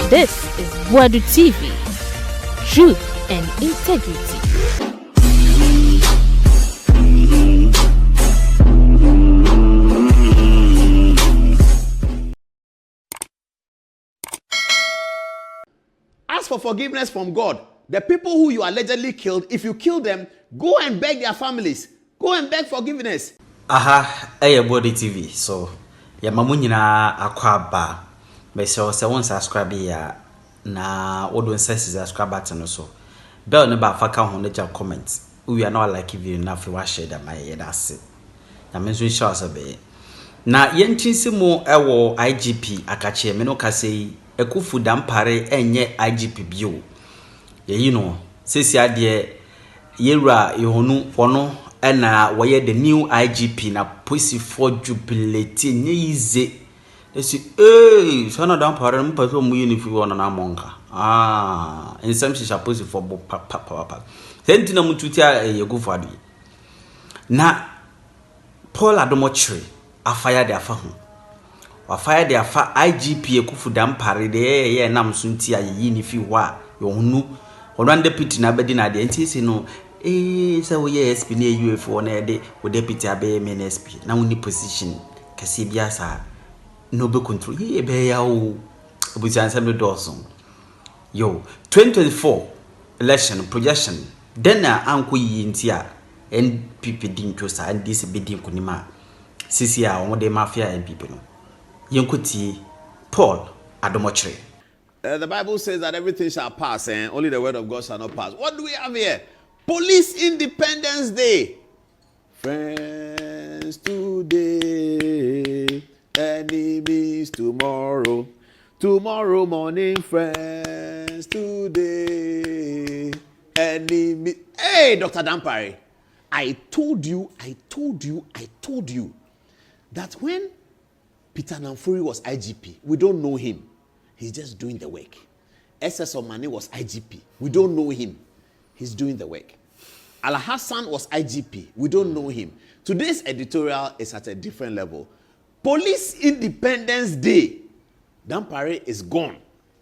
This is Boadu TV. Truth and integrity. Ask for forgiveness from God. The people who you allegedly killed, if you kill them, go and beg their families. Go and beg forgiveness. Boadu TV. So, ya mamunyina akwaba. Meso se won subscribe ya na odo nse subscribe button so. Bell ne ba faka ho ne ja comment. We are not like video na fi wa share that my that's it. Na menso sure so be. Na yentinsi mu ewo IGP akache me no kase Ekufu Dampare enye IGP bio. Ye know, sisi ade yewura yehonu wono na woye the new IGP na police for jubilate nye ize. They say, so na Dampare mo paso mu uniform wona na monka. In some she supposed for papa. Senti na mututia yegufu adu. Na Paul Adom Otchere afaya de afa ho. Wafaya de afa IGP Ekufu Dampare de ye nam so nti ayi ni fi ho a yohunu ono deputy na bedi na de nti si no se wo ye SP na UFO na de wo deputy abe MNSP na woni position kase bia sa no be control ye be ya o obuti ansem do yo 2024 election projection then na anko yi nti a NPP din twosa and this be din kunima sisi a wo de mafia NPP no Yenkuti Paul Adom Otchere. The Bible says that everything shall pass and only the word of God shall not pass. What do we have here? Police Independence Day. Friends today, enemies tomorrow. Tomorrow morning, friends today, enemies. Hey, Dr. Dampare, I told you that when Peter Namfuri was IGP. We don't know him. He's just doing the work. SS Omani was IGP. We don't know him. He's doing the work. Al Hassan was IGP. We don't know him. Today's editorial is at a different level. Police Independence Day. Dampare is gone.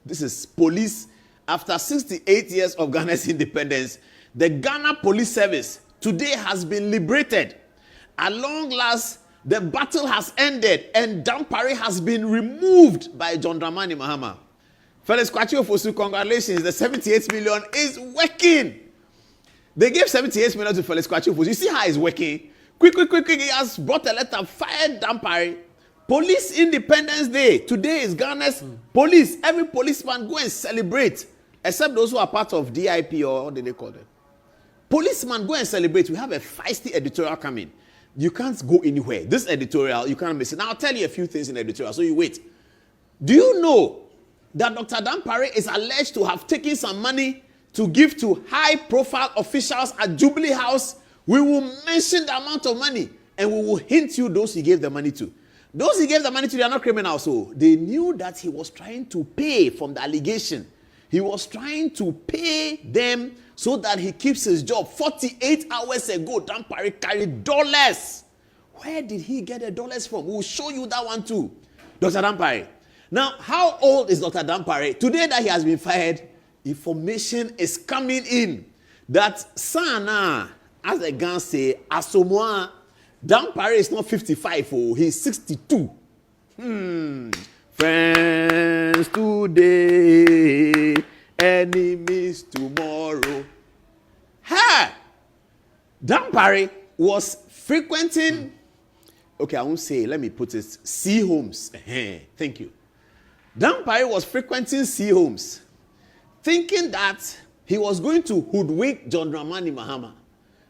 This is police. After 68 years of Ghana's independence, the Ghana Police Service today has been liberated. At long last, the battle has ended and Dampare has been removed by John Dramani Mahama. Felix Kwachiofosu, congratulations. The 78 million is working. They gave 78 million to Felix Kwachiofosu. You see how it's working? Quick. He has brought a letter, fired Dampare. Police Independence Day. Today is Ghana's police. Every policeman go and celebrate. Except those who are part of DIP or what do they call them? Policeman go and celebrate. We have a feisty editorial coming. You can't go anywhere. This editorial, you can't miss it. Now, I'll tell you a few things in the editorial, so you wait. Do you know that Dr. Dampare is alleged to have taken some money to give to high-profile officials at Jubilee House? We will mention the amount of money, and we will hint you those he gave the money to. Those he gave the money to, they are not criminals, so they knew that he was trying to pay from the allegation. He was trying to pay them so that he keeps his job. 48 hours ago, Dampare carried dollars. Where did he get the dollars from? We'll show you that one too. Dr. Dampare. Now, how old is Dr. Dampare? Today that he has been fired, information is coming in that Sana, as the guns say, Asomoa, Dampare is not 55, oh, he's 62. Friends today, enemies tomorrow. Ha! Dampare was frequenting, okay, I won't say, let me put it, C homes. Thank you. Dampare was frequenting C homes, thinking that he was going to hoodwink John Dramani Mahama,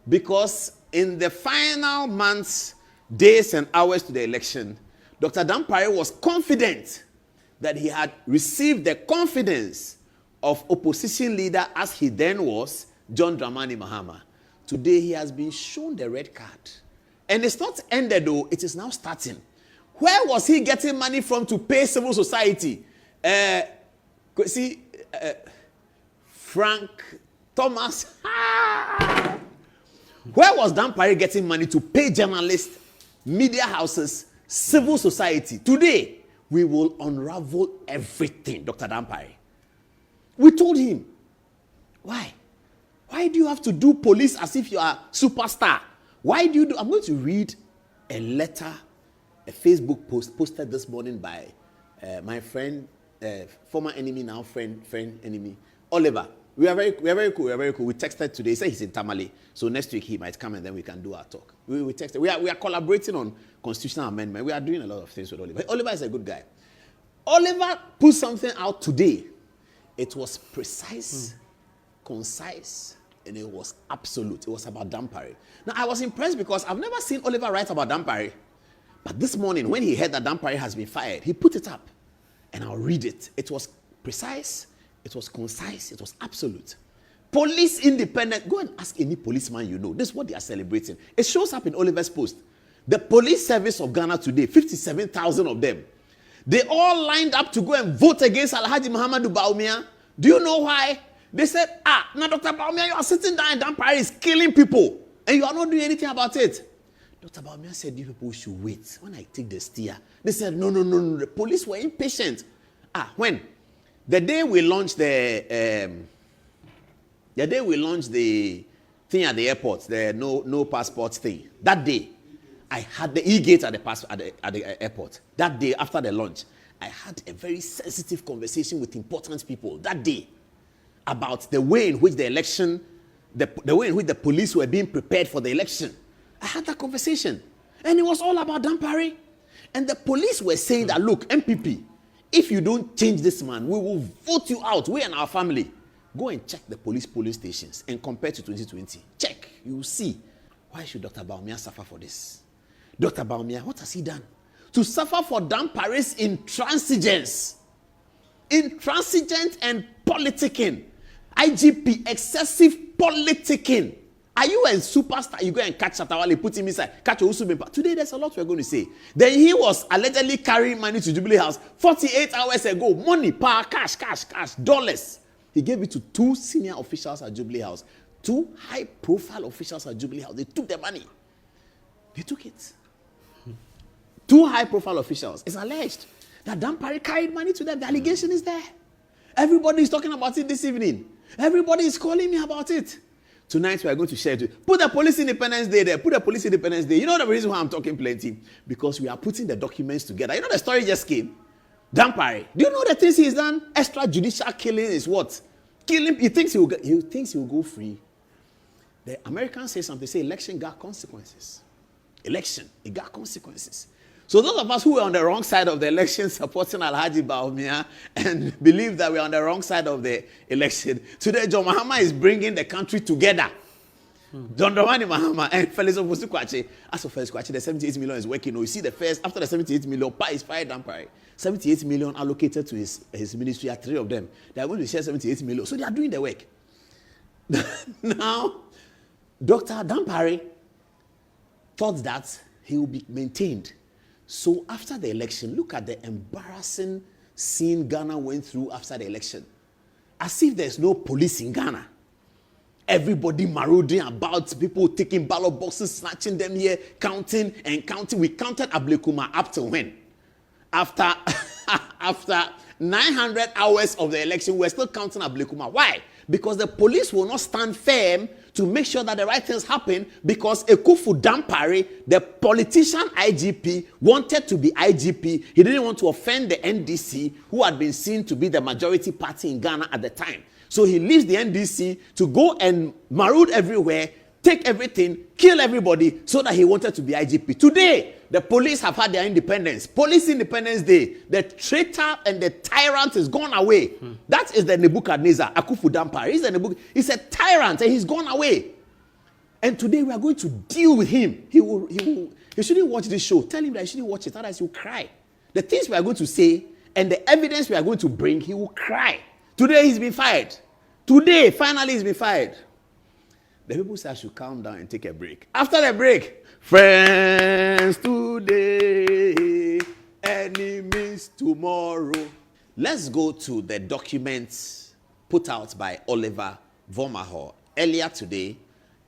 because in the final months, days, and hours to the election, Dr. Dampare was confident that he had received the confidence of opposition leader, as he then was, John Dramani Mahama. Today he has been shown the red card. And it's not ended though, it is now starting. Where was he getting money from to pay civil society? Frank Thomas. Where was Dampare getting money to pay journalists, media houses, civil society? Today, We will unravel everything, Dr. Dampare. We told him. Why? Why do you have to do police as if you are superstar? Why do you do? I'm going to read a letter, a Facebook post posted this morning by my friend, former enemy, now friend enemy, Oliver. We are very cool. We texted today. He said he's in Tamale, so next week he might come and then we can do our talk. We texted. We are collaborating on constitutional amendment. We are doing a lot of things with Oliver. Oliver is a good guy. Oliver put something out today. It was precise, concise, and it was absolute. It was about Dampare. Now I was impressed because I've never seen Oliver write about Dampare, but this morning when he heard that Dampare has been fired, he put it up, and I'll read it. It was precise. It was concise. It was absolute. Police independent. Go and ask any policeman you know. This is what they are celebrating. It shows up in Oliver's post. The police service of Ghana today, 57,000 of them. They all lined up to go and vote against Alhaji Muhammadu Bawumia. Do you know why? They said, now Dr. Bawumia, you are sitting down and Dampare is killing people. And you are not doing anything about it. Dr. Bawumia said, you people should wait. When I take the steer, they said, no. The police were impatient. When? The day we launched the thing at the airport, the no passport thing, that day, I had the e-gate at the airport. That day after the launch, I had a very sensitive conversation with important people that day about the way in which the election, the way in which the police were being prepared for the election. I had that conversation, and it was all about Dampare. And the police were saying that, look, MPP, if you don't change this man, we will vote you out. We and our family. Go and check the police polling stations and compare to 2020. Check. You will see. Why should Dr. Bawumia suffer for this? Dr. Bawumia, what has he done? To suffer for Dampare's intransigence. Intransigent and politicking. IGP, excessive politicking. Are you a superstar? You go and catch Shatawale, put him inside. Catch Usubimpa. Today, there's a lot we're going to say. Then he was allegedly carrying money to Jubilee House 48 hours ago. Money, power, cash, dollars. He gave it to 2 senior officials at Jubilee House. 2 high-profile officials at Jubilee House. They took the money. They took it. 2 high-profile officials. It's alleged that Dampare carried money to them. The allegation is there. Everybody is talking about it this evening. Everybody is calling me about it. Tonight we are going to share it. Put the Police Independence Day there. Put the Police Independence Day. You know the reason why I'm talking plenty? Because we are putting the documents together. You know the story just came? Dampare. Do you know the things he's done? Extrajudicial killing is what? Killing. He thinks he will go free. The Americans say something. They say election got consequences. Election, it got consequences. So those of us who were on the wrong side of the election supporting Alhaji Bawumia and believe that we're on the wrong side of the election, today John Mahama is bringing the country together. John Dramani Mahama and Felix Ofosu-Kwakye. As for Felix Kwakye, the 78 million is working. You see the first, after the 78 million, is fired Dampare. 78 million allocated to his ministry, 3 of them. They are going to share 78 million. So they are doing the work. Now, Dr. Dampare thought that he will be maintained. So after the election, look at the embarrassing scene Ghana went through after the election. As if there's no police in Ghana. Everybody marauding about, people taking ballot boxes, snatching them here, counting and counting. We counted Ablekuma up to when? After 900 hours of the election, we're still counting Ablekuma. Why? Because the police will not stand firm to make sure that the right things happen, because Ekufu Dampare, the politician IGP, wanted to be IGP. He didn't want to offend the NDC, who had been seen to be the majority party in Ghana at the time. So he leaves the NDC to go and maraud everywhere, take everything, kill everybody, so that he wanted to be IGP. Today, the police have had their independence. Police Independence Day. The traitor and the tyrant is gone away. That is the Nebuchadnezzar, Ekufu Dampare. He's a tyrant and he's gone away. And today we are going to deal with him. He shouldn't watch this show. Tell him that he shouldn't watch it, otherwise he'll cry. The things we are going to say and the evidence we are going to bring, he will cry. Today he's been fired. Today, finally, he's been fired. The people say I should calm down and take a break. After the break, friends today, enemies tomorrow. Let's go to the documents put out by Oliver Vomaho earlier today,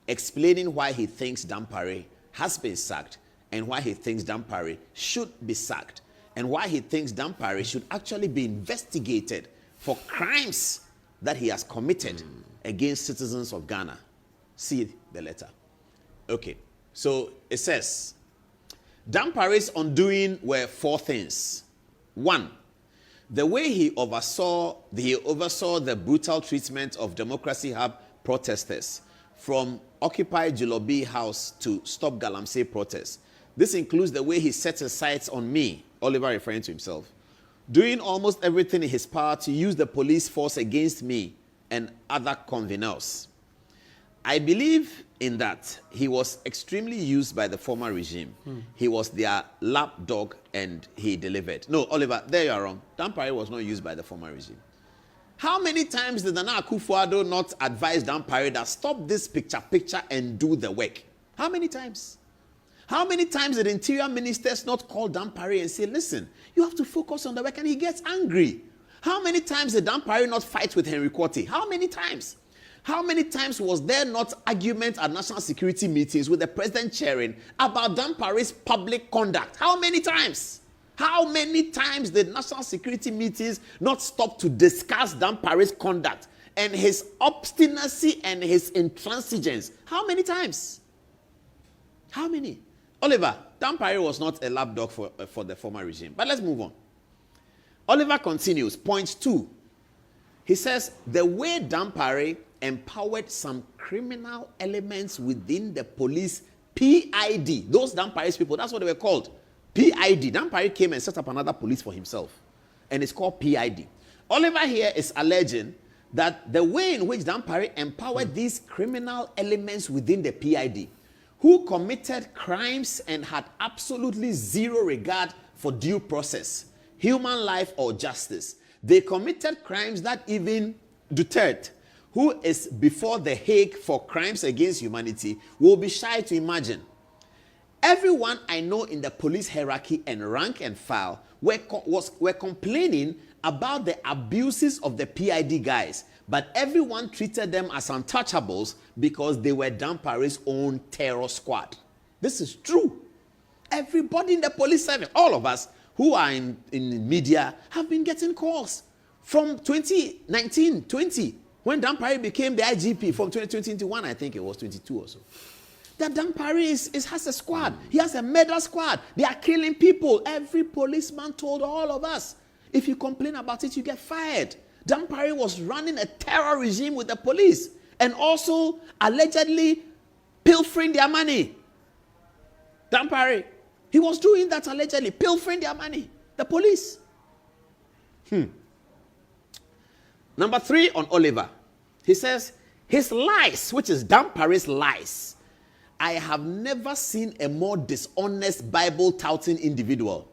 explaining why he thinks Dampare has been sacked and why he thinks Dampare should be sacked. and why he thinks Dampare should actually be investigated for crimes that he has committed against citizens of Ghana. See the letter. Okay, so it says, Dampare's undoing were 4 things. 1, the way he oversaw the brutal treatment of Democracy Hub protesters from Occupy Jilobi House to Stop Galamsey protests. This includes the way he set his sights on me, Oliver referring to himself, doing almost everything in his power to use the police force against me and other conveners. I believe in that. He was extremely used by the former regime. He was their lapdog and he delivered. No, Oliver, there you are wrong. Dampare was not used by the former regime. How many times did Nana Akufo-Addo not advise Dampare that stop this picture and do the work? How many times? How many times did interior ministers not call Dampare and say, listen, you have to focus on the work, and he gets angry? How many times did Dampare not fight with Henry Quartey? How many times? How many times was there not argument at national security meetings with the president chairing about Dampare's public conduct? How many times? How many times did national security meetings not stop to discuss Dampare's conduct and his obstinacy and his intransigence? How many times? How many? Oliver, Dampare was not a lapdog for the former regime. But let's move on. Oliver continues, point 2. He says, the way Dampare empowered some criminal elements within the police PID. Those Dampare's people, that's what they were called. PID. Dampare came and set up another police for himself. And it's called PID. Oliver here is alleging that the way in which Dampare empowered these criminal elements within the PID, who committed crimes and had absolutely zero regard for due process, human life, or justice. They committed crimes that even Duterte, who is before the Hague for crimes against humanity, will be shy to imagine. Everyone I know in the police hierarchy and rank and file were complaining about the abuses of the PID guys, but everyone treated them as untouchables because they were Dampare's own terror squad. This is true. Everybody in the police service, all of us who are in media, have been getting calls from 2019-20, when Dampare became the IGP, from 2021, I think it was 22 or so. That Dampare has a squad. He has a murder squad. They are killing people. Every policeman told all of us, if you complain about it, you get fired. Dampare was running a terror regime with the police and also allegedly pilfering their money. Dampare, he was doing that allegedly, pilfering their money. The police. Number 3 on Oliver. He says, his lies, which is Dampare's lies. I have never seen a more dishonest Bible-touting individual.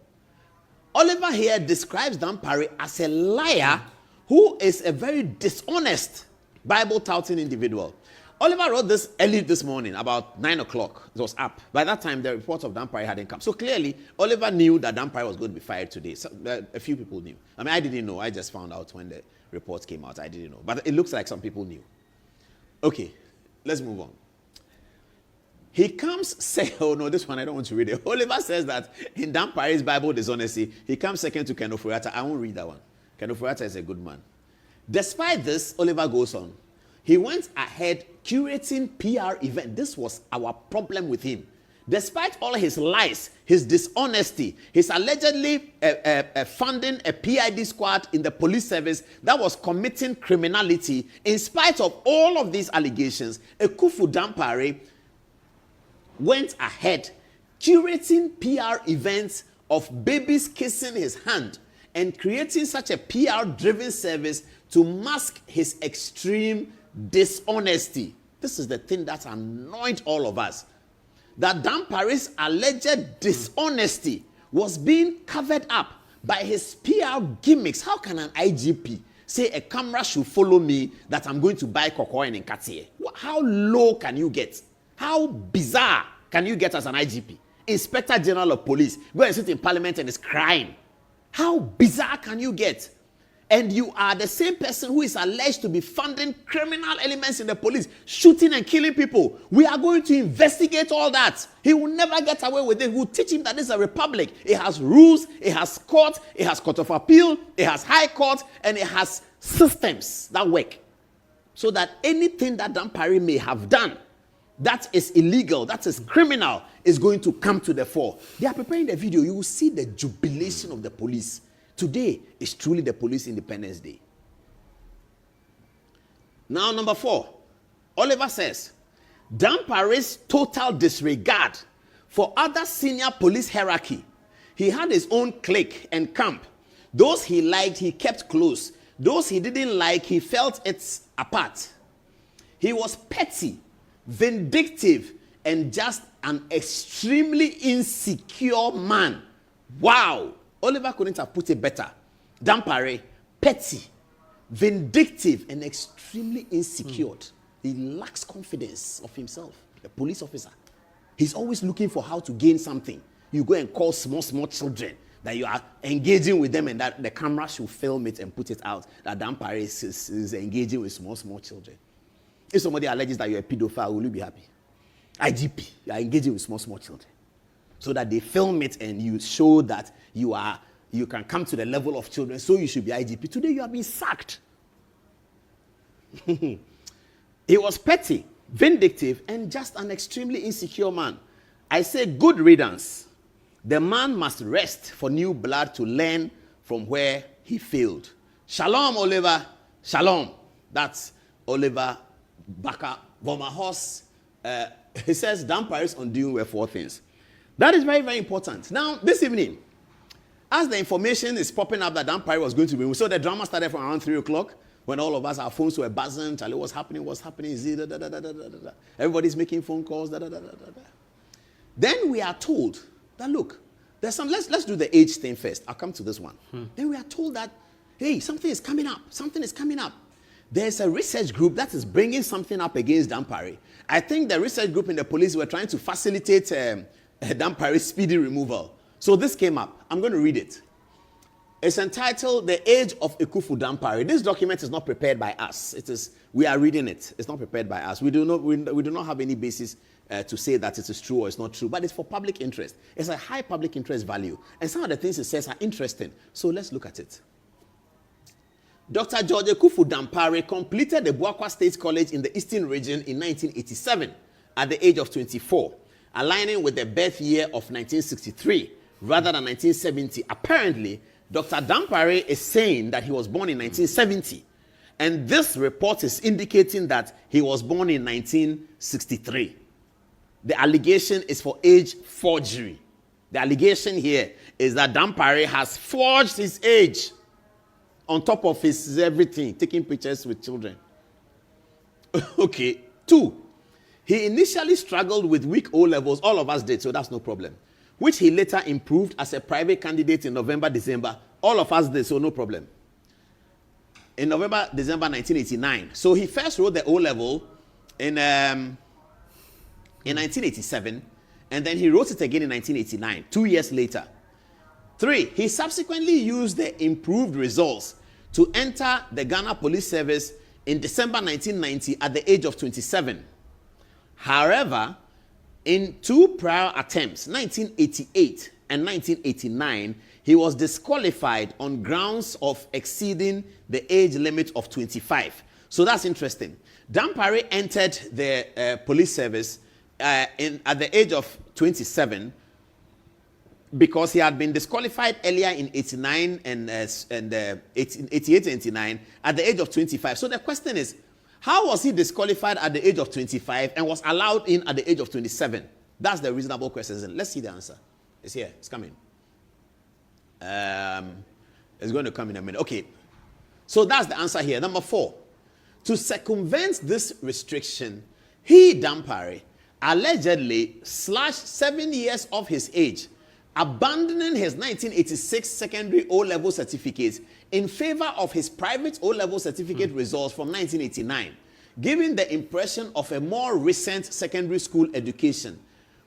Oliver here describes Dampare as a liar who is a very dishonest Bible-touting individual. Oliver wrote this early this morning, about 9 o'clock. It was up. By that time, the report of Dampare hadn't come. So clearly, Oliver knew that Dampare was going to be fired today. So, a few people knew. I mean, I didn't know. I just found out when the report came out. I didn't know. But it looks like some people knew. Okay, let's move on. He comes, oh no, this one I don't want to read it. Oliver says that in Dampare's Bible dishonesty, he comes second to Ken Ofori-Atta. I won't read that one. Ken Ofori-Atta is a good man. Despite this, Oliver goes on. He went ahead curating PR event. This was our problem with him. Despite all his lies, his dishonesty, his allegedly funding a PID squad in the police service that was committing criminality, in spite of all of these allegations, Ekufu Dampare went ahead curating PR events of babies kissing his hand and creating such a PR-driven service to mask his extreme dishonesty. This is the thing that annoyed all of us. That Dampare's alleged dishonesty was being covered up by his PR gimmicks. How can an IGP say a camera should follow me that I'm going to buy cocoa in Nkatie? How low can you get? How bizarre can you get as an IGP? Inspector General of Police, go and sit in Parliament and is crying. How bizarre can you get? and you are the same person who is alleged to be funding criminal elements in the police, shooting and killing people, we are going to investigate all that. He will never get away with it. We'll teach him that this is a republic. It has rules, it has court of appeal, it has high court, and it has systems that work. So that anything that Dampare may have done that is illegal, that is criminal, is going to come to the fore. They are preparing the video. You will see the jubilation of the police. Today is truly the Police Independence Day. Now, number 4, Oliver says, Dampare's total disregard for other senior police hierarchy. He had his own clique and camp. Those he liked, he kept close. Those he didn't like, he felt it apart. He was petty, vindictive, and just an extremely insecure man. Wow! Oliver couldn't have put it better. Dampare, petty, vindictive, and extremely insecure. He lacks confidence of himself, a police officer. He's always looking for how to gain something. You go and call small children that you are engaging with them, and that the camera should film it and put it out, that Dampare is engaging with small children. If somebody alleges that you're a pedophile, will you be happy? IGP, you are engaging with small children. So that they film it and you show that you can come to the level of children, so you should be IGP. Today you have been sacked. He was petty, vindictive, and just an extremely insecure man. I say good riddance. The man must rest for new blood to learn from where he failed. Shalom, Oliver. Shalom. That's Oliver Baka Vomahos. He says Dampare's undoing were 4 things. That is very, very important. Now, this evening, as the information is popping up that Dampare was going to be, so the drama started from around 3 o'clock, when all of us, our phones were buzzing. Charlie, what's happening? Everybody's making phone calls. Then we are told that, look, there's some, let's do the age thing first. I'll come to this one. Then we are told that, hey, something is coming up. Something is coming up. There's a research group that is bringing something up against Dampare. I think the research group in the police were trying to facilitate Dampare's speedy removal. So this came up. I'm going to read it. It's entitled The Age of Ekufu Dampare. This document is not prepared by us. We are reading it. It's not prepared by us. We do not have any basis to say that it is true or it's not true, but it's for public interest. It's a high public interest value. And some of the things it says are interesting. So let's look at it. Dr. George Ekufu Dampare completed the Boakwa State College in the Eastern Region in 1987 at the age of 24, aligning with the birth year of 1963 rather than 1970. Apparently, Dr. Dampare is saying that he was born in 1970, and this report is indicating that he was born in 1963. The allegation is for age forgery. The allegation here is that Dampare has forged his age on top of his everything, taking pictures with children. Okay. 2, he initially struggled with weak O levels. All of us did, so that's no problem. Which he later improved as a private candidate in November, December. All of us did, so no problem. In November, December 1989. So he first wrote the O level in 1987, and then he wrote it again in 1989, 2 years later. 3, he subsequently used the improved results to enter the Ghana Police Service in December 1990 at the age of 27. However, in 2 prior attempts, 1988 and 1989, he was disqualified on grounds of exceeding the age limit of 25. So that's interesting. Dampare entered the police service at the age of 27 because he had been disqualified earlier in 89 and 88 and 89 at the age of 25. So the question is, how was he disqualified at the age of 25 and was allowed in at the age of 27? That's the reasonable question. Let's see the answer. It's here. It's coming. It's going to come in a minute. Okay. So that's the answer here. Number 4. To circumvent this restriction, he, Dampare, allegedly slashed 7 years of his age, abandoning his 1986 secondary O-level certificate in favor of his private O-level certificate results from 1989, giving the impression of a more recent secondary school education.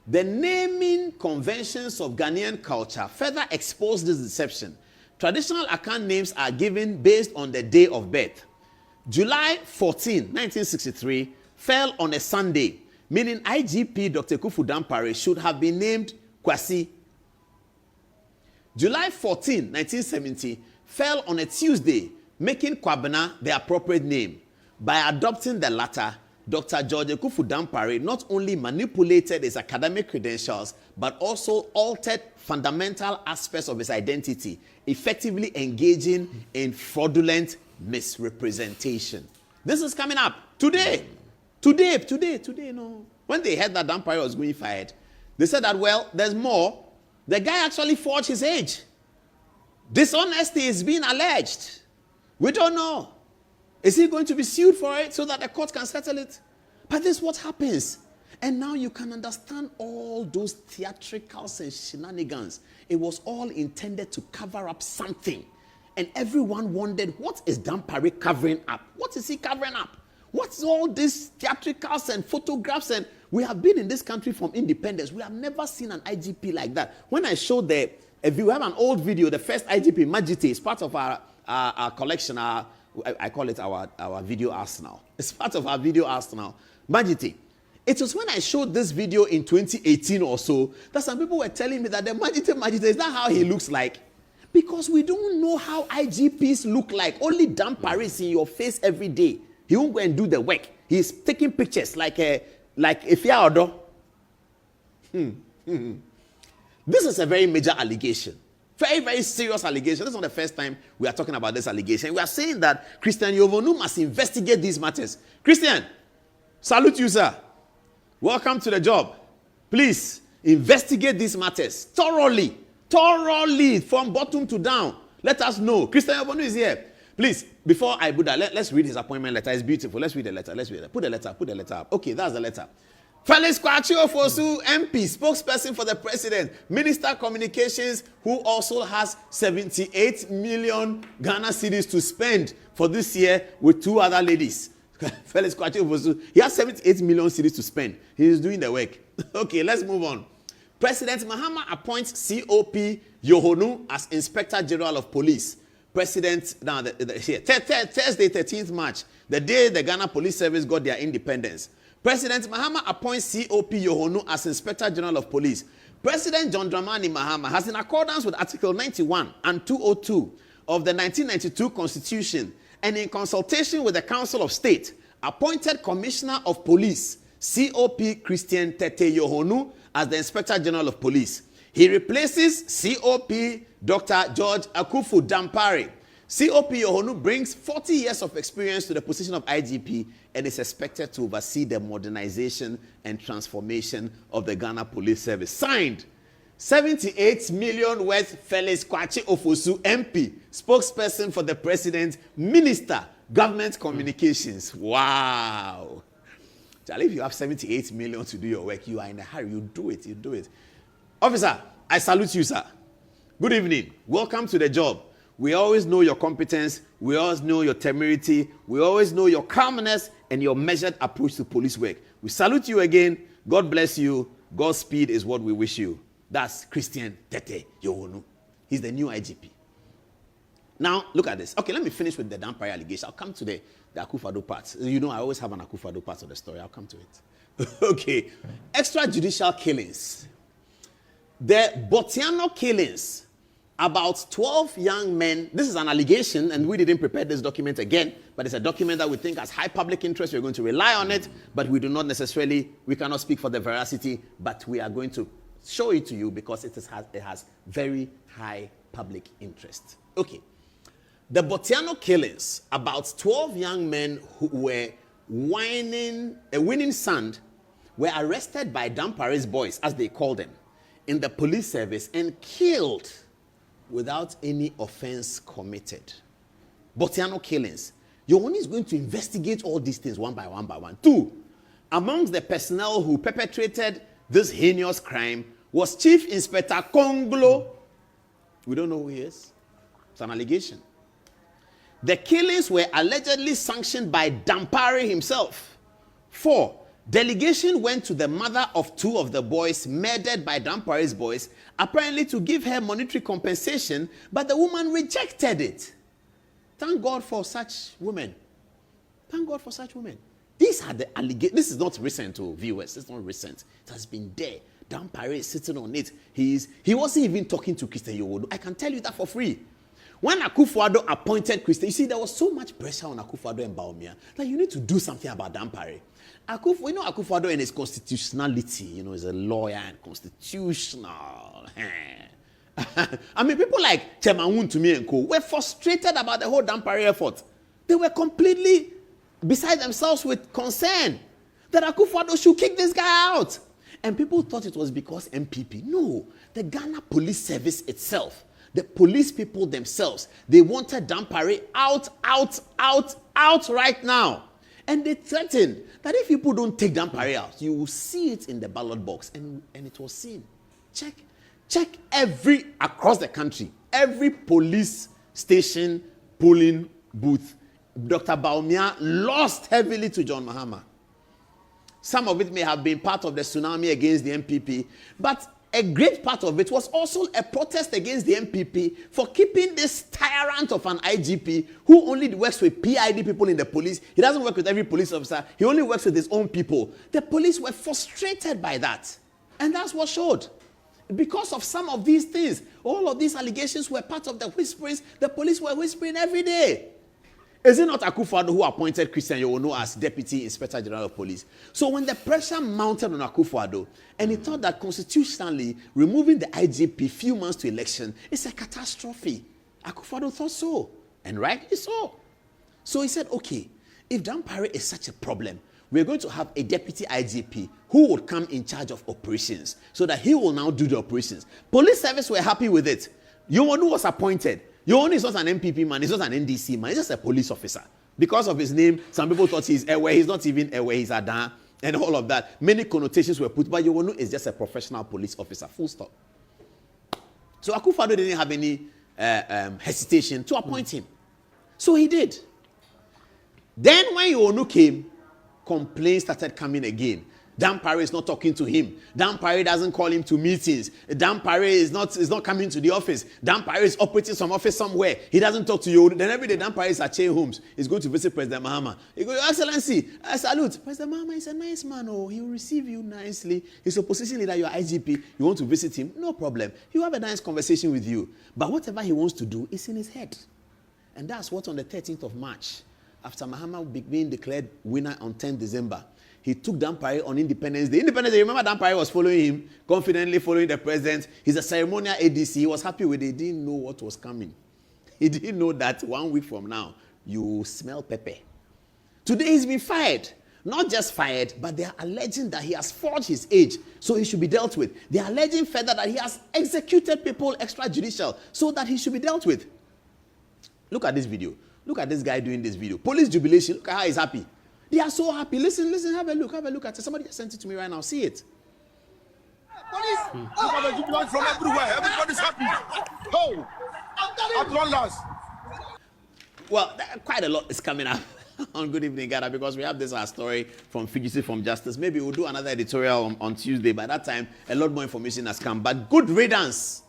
The naming conventions of Ghanaian culture further exposed this deception. Traditional account names are given based on the day of birth. July 14, 1963 fell on a Sunday, meaning IGP Dr. Kufu Dampare should have been named Kwasi. July 14, 1970 fell on a Tuesday, making Kwabena the appropriate name. By adopting the latter, Dr. George Kufu Dampare not only manipulated his academic credentials, but also altered fundamental aspects of his identity, effectively engaging in fraudulent misrepresentation. This is coming up today. No. When they heard that Dampare was going fired, they said that, well, there's more. The guy actually forged his age. Dishonesty is being alleged. We don't know. Is he going to be sued for it so that the court can settle it? But this is what happens. And now you can understand all those theatricals and shenanigans. It was all intended to cover up something. And everyone wondered, what is Dampare covering up? What is he covering up? What's all these theatricals and photographs? And we have been in this country from independence. We have never seen an IGP like that. When I showed if you have an old video, the first IGP, Majite, is part of our collection. I call it our video arsenal. It's part of our video arsenal. Majite. It was when I showed this video in 2018 or so that some people were telling me that the Majite is not how he looks like. Because we don't know how IGPs look like. Only Dampare is in your face every day. He won't go and do the work. He's taking pictures like Ifya Odo. This is a very major allegation. Very, very serious allegation. This is not the first time we are talking about this allegation. We are saying that Christian Yovonu must investigate these matters. Christian, salute you, sir. Welcome to the job. Please, investigate these matters thoroughly, from bottom to down. Let us know. Christian Yovonu is here. Please, before I do that, let's read his appointment letter. It's beautiful. Let's read the letter. Put the letter up. Okay, that's the letter. Felix Kwachi Ofosu, MP, spokesperson for the president, Minister Communications, who also has 78 million Ghana cedis to spend for this year with two other ladies. Felix Kwachi Ofosu, he has 78 million cedis to spend. He is doing the work. Okay, let's move on. President Mahama appoints COP Yohonu as Inspector General of Police. President, now Thursday, 13th March, the day the Ghana Police Service got their independence. President Mahama appoints COP Yohonu as Inspector General of Police. President John Dramani Mahama has, in accordance with Article 91 and 202 of the 1992 Constitution, and in consultation with the Council of State, appointed Commissioner of Police, COP Christian Tete Yohonu, as the Inspector General of Police. He replaces COP Dr. George Akufu Dampare. COP Yohonu brings 40 years of experience to the position of IGP and is expected to oversee the modernization and transformation of the Ghana Police Service. Signed, 78 million worth Felix Kwachi Ofosu, MP, spokesperson for the president, Minister, Government Communications. Wow. Charlie, if you have 78 million to do your work, you are in a hurry. You do it. Officer, I salute you, sir. Good evening. Welcome to the job. We always know your competence. We always know your temerity. We always know your calmness and your measured approach to police work. We salute you again. God bless you. Godspeed is what we wish you. That's Christian Tete Yohonu. He's the new IGP. Now, look at this. Okay, let me finish with the Dampare allegation. I'll come to the Akufo-Addo part. You know, I always have an Akufo-Addo part of the story. I'll come to it. Okay. Extrajudicial killings. The Botiano killings. About 12 young men, this is an allegation, and we didn't prepare this document again, but it's a document that we think has high public interest. We're going to rely on it, but we cannot speak for the veracity, but we are going to show it to you because it has very high public interest. Okay. The Botiano killings, about 12 young men who were winning sand, were arrested by Dampare's boys, as they call them, in the police service and killed without any offense committed. Botiano killings. Yohonu is going to investigate all these things one by one. 2, amongst the personnel who perpetrated this heinous crime was Chief Inspector Konglo. We don't know who he is. It's an allegation. The killings were allegedly sanctioned by Dampare himself. 4, Delegation went to the mother of 2 of the boys murdered by Dampare's boys, apparently to give her monetary compensation, but the woman rejected it. Thank God for such women. Thank God for such women. These are the allegations. This is not recent to viewers. It's not recent. It has been there. Dampare is sitting on it. He wasn't even talking to Christian Yowodo. I can tell you that for free. When Akufo-Addo appointed Christian, you see, there was so much pressure on Akufo-Addo and Bawumia that you need to do something about Dampare. Akufo-Addo and his constitutionality, he's a lawyer and constitutional. I mean, people like Chairman to me and co were frustrated about the whole Dampare effort. They were completely beside themselves with concern that Akufo-Addo should kick this guy out. And people thought it was because MPP. No, the Ghana Police Service itself, the police people themselves, they wanted Dampare out right now. And they threatened that if people don't take Dampare out, you will see it in the ballot box. And it was seen. Check across the country, every police station, polling booth, Dr. Bawumia lost heavily to John Mahama. Some of it may have been part of the tsunami against the MPP, but a great part of it was also a protest against the MPP for keeping this tyrant of an IGP who only works with PID people in the police. He doesn't work with every police officer. He only works with his own people. The police were frustrated by that. And that's what showed. Because of some of these things, all of these allegations were part of the whisperings. The police were whispering every day. Is it not Akufo-Addo who appointed Christian Yowodo as Deputy Inspector General of Police? So when the pressure mounted on Akufo-Addo, and he thought that constitutionally removing the IGP few months to election is a catastrophe, Akufo-Addo thought so, and rightly so. So he said, okay, if Dampare is such a problem, we're going to have a deputy IGP who would come in charge of operations so that he will now do the operations. Police service were happy with it. Yowodo was appointed. Yowodo is not an MPP man, he's not an NDC man, he's just a police officer. Because of his name, some people thought he's Ewe, he's not even Ewe, he's Adan, and all of that. Many connotations were put, but Yowodo is just a professional police officer, full stop. So Akufo-Addo didn't have any hesitation to appoint him. So he did. Then when Yowodo came, complaints started coming again. Dampare is not talking to him. Dampare doesn't call him to meetings. Dampare is not coming to the office. Dampare is operating some office somewhere. He doesn't talk to you. Then every day Dampare is at Che Homes. He's going to visit President Mahama. He goes, Your Excellency, I salute. President Mahama is a nice man. Oh, he will receive you nicely. He's a position leader. You're IGP. You want to visit him? No problem. He'll have a nice conversation with you. But whatever he wants to do is in his head. And that's what on the 13th of March, after Mahama being declared winner on 10th December, he took Dampare on Independence Day. Independence Day, remember Dampare was following him, confidently following the president. He's a ceremonial ADC. He was happy with it. He didn't know what was coming. He didn't know that 1 week from now, you smell pepper. Today he's been fired. Not just fired, but they are alleging that he has forged his age, so he should be dealt with. They are alleging further that he has executed people extrajudicial, so that he should be dealt with. Look at this video. Look at this guy doing this video. Police jubilation. Look at how he's happy. They are so happy. Listen, have a look at it. Somebody just sent it to me right now. See it. Police! Look at the jubilant from everywhere. Everybody's happy. Oh! At long last. Well, quite a lot is coming up on Good Evening Ghana because we have this story from Fugitive from Justice. Maybe we'll do another editorial on Tuesday. By that time, a lot more information has come. But good riddance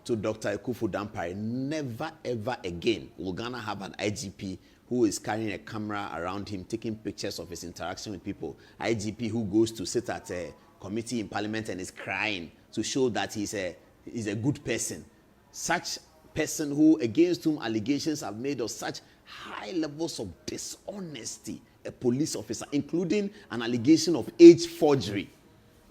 to Dr. Ekufu Dampare. Never, ever again will Ghana have an IGP who is carrying a camera around him, taking pictures of his interaction with people. IGP who goes to sit at a committee in parliament and is crying to show that he's a good person. Such person who, against whom allegations have made of such high levels of dishonesty, a police officer, including an allegation of age forgery.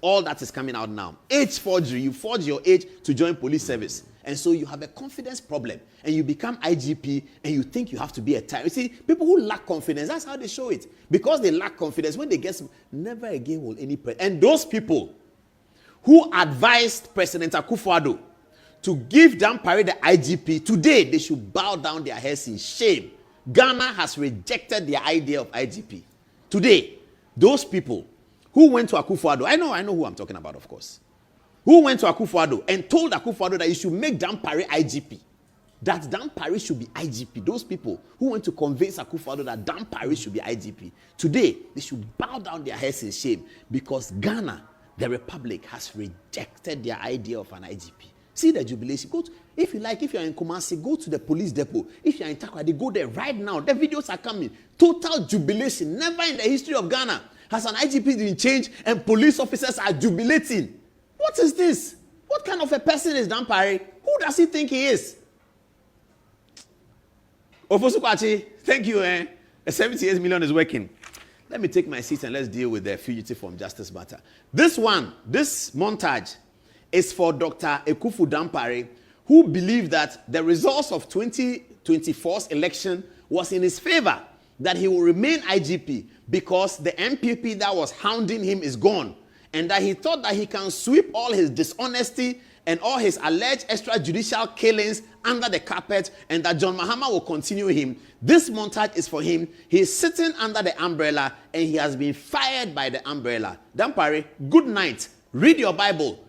All that is coming out now. Age forgery. You forge your age to join police service. And so you have a confidence problem. And you become IGP and you think you have to be a tyrant. You see, people who lack confidence, that's how they show it. Because they lack confidence, when they get never again will any president. And those people who advised President Akufo-Addo to give Dampare the IGP, today they should bow down their heads in shame. Ghana has rejected the idea of IGP. Today, those people who went to Akufo-Addo, I know who I'm talking about, of course, who went to Akufo-Addo and told Akufo-Addo that he should make Dampare IGP. that Dampare should be IGP. Those people who want to convince Akufo-Addo that Dampare should be IGP. Today, they should bow down their heads in shame because Ghana, the Republic, has rejected their idea of an IGP. See the jubilation. If you like, if you're in Kumasi, go to the police depot. If you're in Takoradi, go there right now. The videos are coming. Total jubilation. Never in the history of Ghana has an IGP been changed and police officers are jubilating. What is this? What kind of a person is Dampare? Who does he think he is? Ofosukwachi, thank you. The 78 million is working. Let me take my seat and let's deal with the Fugitive from Justice matter. This montage is for Dr. Ekufu Dampare, who believed that the results of 2024's election was in his favor, that he will remain IGP because the MPP that was hounding him is gone, and that he thought that he can sweep all his dishonesty and all his alleged extrajudicial killings under the carpet, and that John Mahama will continue him. This montage is for him. He is sitting under the umbrella and he has been fired by the umbrella. Dampare, good night. Read your Bible.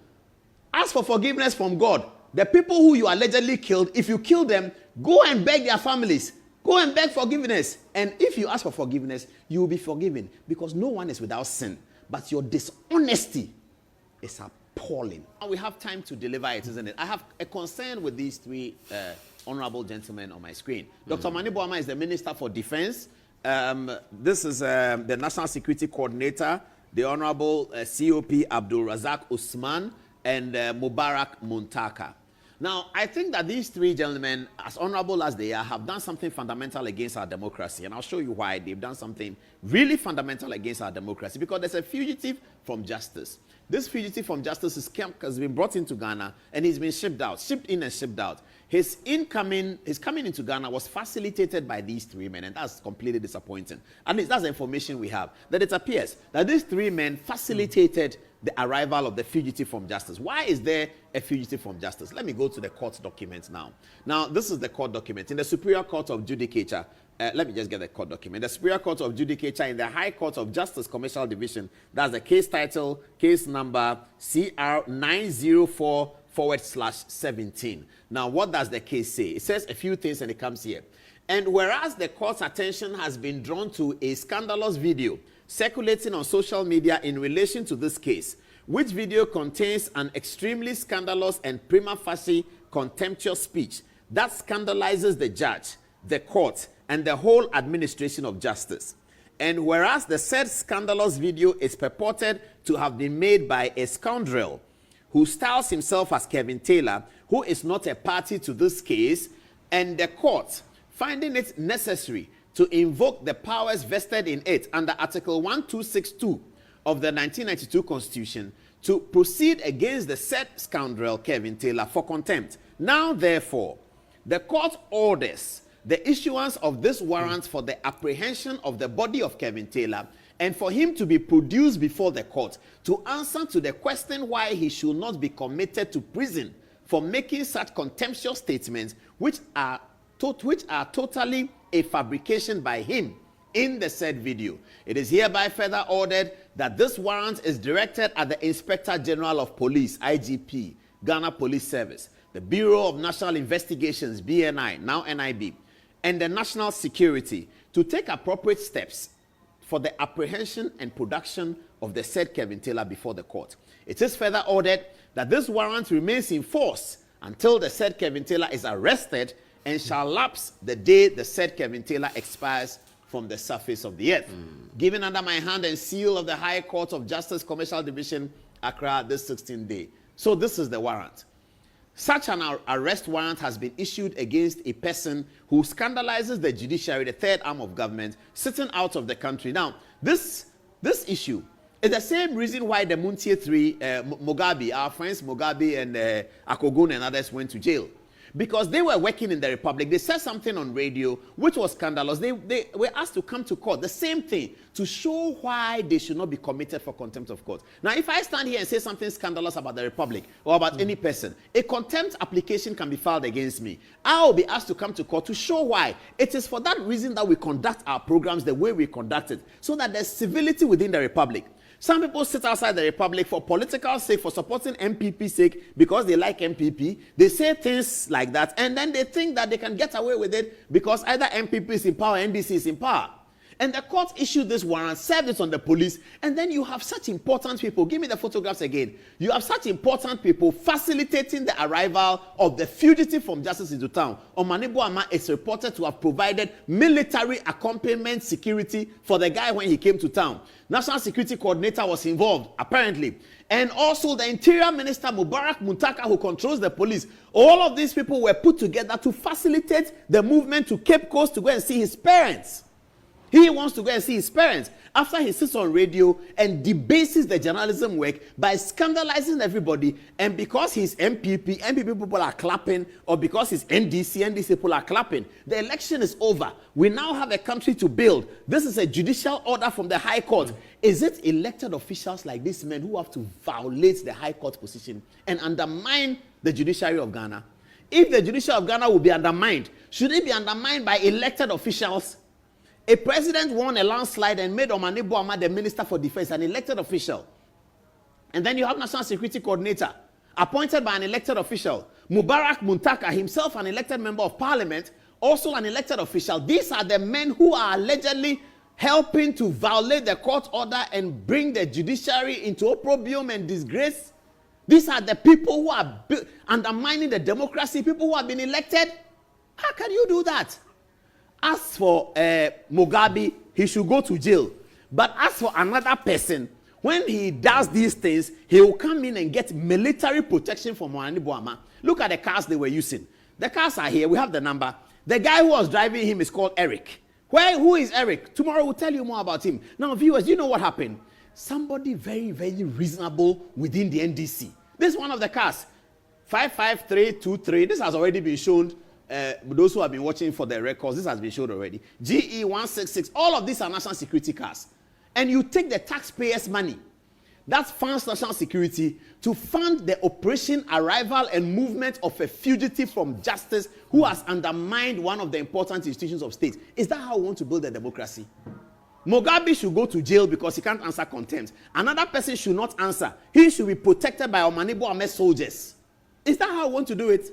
Ask for forgiveness from God. The people who you allegedly killed, if you kill them, go and beg their families. Go and beg forgiveness. And if you ask for forgiveness, you will be forgiven because no one is without sin. But your dishonesty is appalling. We have time to deliver it, isn't it? I have a concern with these three honorable gentlemen on my screen. Dr. Mani Boama is the Minister for Defense. This is the National Security Coordinator, the Honorable COP Abdul Razak Usman, and Mubarak Muntaka. Now, I think that these three gentlemen, as honorable as they are, have done something fundamental against our democracy. And I'll show you why they've done something really fundamental against our democracy. Because there's a fugitive from justice. This fugitive from justice has been brought into Ghana and he's been shipped in and shipped out. His coming into Ghana was facilitated by these three men, and that's completely disappointing. At least that's the information we have. That it appears that these three men facilitated the arrival of the fugitive from justice. Why is there a fugitive from justice? Let me go to the court documents now. Now, this is the court document. In the Superior Court of Judicature, let me just get the court document. The Superior Court of Judicature in the High Court of Justice Commercial Division, that's the case title, case number CR 904/17. Now, what does the case say? It says a few things and it comes here. And whereas the court's attention has been drawn to a scandalous video circulating on social media in relation to this case, which video contains an extremely scandalous and prima facie contemptuous speech that scandalizes the judge, the court, and the whole administration of justice. And whereas the said scandalous video is purported to have been made by a scoundrel who styles himself as Kevin Taylor, who is not a party to this case, and the court, finding it necessary to invoke the powers vested in it under Article 1262 of the 1992 Constitution to proceed against the said scoundrel Kevin Taylor for contempt. Now, therefore, the court orders the issuance of this warrant for the apprehension of the body of Kevin Taylor and for him to be produced before the court to answer to the question why he should not be committed to prison for making such contemptuous statements which are totally a fabrication by him in the said video. It is hereby further ordered that this warrant is directed at the Inspector General of Police, IGP, Ghana Police Service, the Bureau of National Investigations, BNI, now NIB, and the National Security to take appropriate steps for the apprehension and production of the said Kevin Taylor before the court. It is further ordered that this warrant remains in force until the said Kevin Taylor is arrested and shall lapse the day the said Kevin Taylor expires from the surface of the earth. Given under my hand and seal of the High Court of Justice Commercial Division, Accra, this 16th day. So this is the warrant. Such an arrest warrant has been issued against a person who scandalizes the judiciary, the third arm of government, sitting out of the country. Now, this issue is the same reason why the Muntie three, Mugabe, our friends Mugabe and Akogun and others went to jail. Because they were working in the Republic. They said something on radio which was scandalous. They were asked to come to court. The same thing, to show why they should not be committed for contempt of court. Now, if I stand here and say something scandalous about the Republic or about any person, a contempt application can be filed against me. I will be asked to come to court to show why. It is for that reason that we conduct our programs the way we conduct it, so that there's civility within the Republic. Some people sit outside the Republic for political sake, for supporting MPP sake, because they like MPP. They say things like that, and then they think that they can get away with it because either MPP is in power or NDC is in power. And the court issued this warrant, served it on the police, and then you have such important people. Give me the photographs again. You have such important people facilitating the arrival of the fugitive from justice into town. Omane Boama is reported to have provided military accompaniment security for the guy when he came to town. National Security Coordinator was involved, apparently. And also the Interior Minister, Mubarak Muntaka, who controls the police. All of these people were put together to facilitate the movement to Cape Coast to go and see his parents. He wants to go and see his parents after he sits on radio and debases the journalism work by scandalizing everybody. And because he's MPP people are clapping, or because he's NDC people are clapping. The election is over. We now have a country to build. This is a judicial order from the High Court. Is it elected officials like these men who have to violate the High Court position and undermine the judiciary of Ghana? If the judiciary of Ghana will be undermined, should it be undermined by elected officials? A president won a landslide and made Omane Boama the Minister for Defense, an elected official. And then you have National Security Coordinator, appointed by an elected official. Mubarak Muntaka, himself an elected member of parliament, also an elected official. These are the men who are allegedly helping to violate the court order and bring the judiciary into opprobrium and disgrace. These are the people who are undermining the democracy, people who have been elected. How can you do that? As for Mugabe, he should go to jail. But as for another person, when he does these things, he will come in and get military protection from Omane Boama. Look at the cars they were using. The cars are here. We have the number. The guy who was driving him is called Eric. Who is Eric? Tomorrow we'll tell you more about him. Now, viewers, you know what happened? Somebody very, very reasonable within the NDC. This is one of the cars. 55323. This has already been shown. Those who have been watching for the records, this has been shown already. GE 166, all of these are national security cars. And you take the taxpayers' money that funds national security to fund the operation, arrival, and movement of a fugitive from justice who has undermined one of the important institutions of state. Is that how we want to build a democracy? Mugabe should go to jail because he can't answer contempt. Another person should not answer. He should be protected by Omane Boama soldiers. Is that how we want to do it?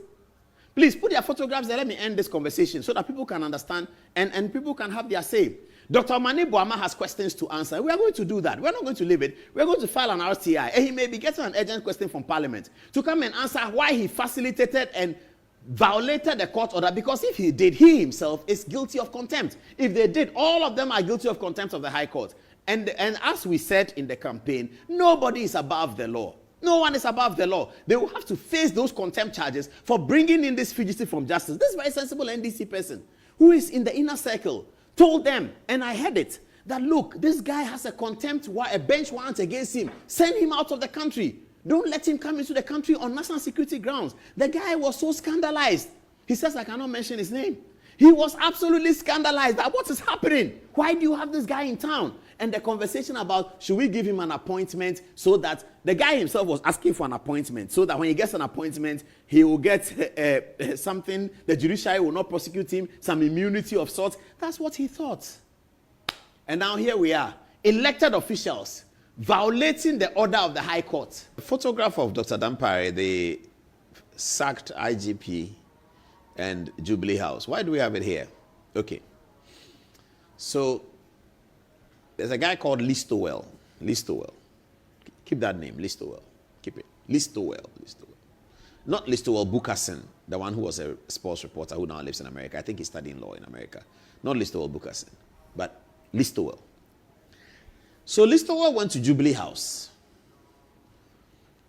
Please put their photographs there. Let me end this conversation so that people can understand and people can have their say. Dr. Omane Boama has questions to answer. We are going to do that. We're not going to leave it. We're going to file an RTI. And he may be getting an urgent question from Parliament to come and answer why he facilitated and violated the court order. Because if he did, he himself is guilty of contempt. If they did, all of them are guilty of contempt of the High Court. And as we said in the campaign, nobody is above the law. No one is above the law. They will have to face those contempt charges for bringing in this fugitive from justice. This very sensible NDC person who is in the inner circle told them, and I heard it, that look, this guy has a bench warrant against him. Send him out of the country. Don't let him come into the country on national security grounds. The guy was so scandalized. He says, I cannot mention his name. He was absolutely scandalized that what is happening? Why do you have this guy in town? And the conversation about should we give him an appointment so that the guy himself was asking for an appointment so that when he gets an appointment, he will get something, the judiciary will not prosecute him, some immunity of sorts. That's what he thought. And now here we are, elected officials violating the order of the High Court. A photograph of Dr. Dampare, the sacked IGP and Jubilee House. Why do we have it here? Okay. So there's a guy called Listowell. Keep that name, Listowell. Keep it. Listowell. Not Listowell Bukasin, the one who was a sports reporter who now lives in America. I think he's studying law in America. Not Listowell Bukasin, but Listowell. So Listowell went to Jubilee House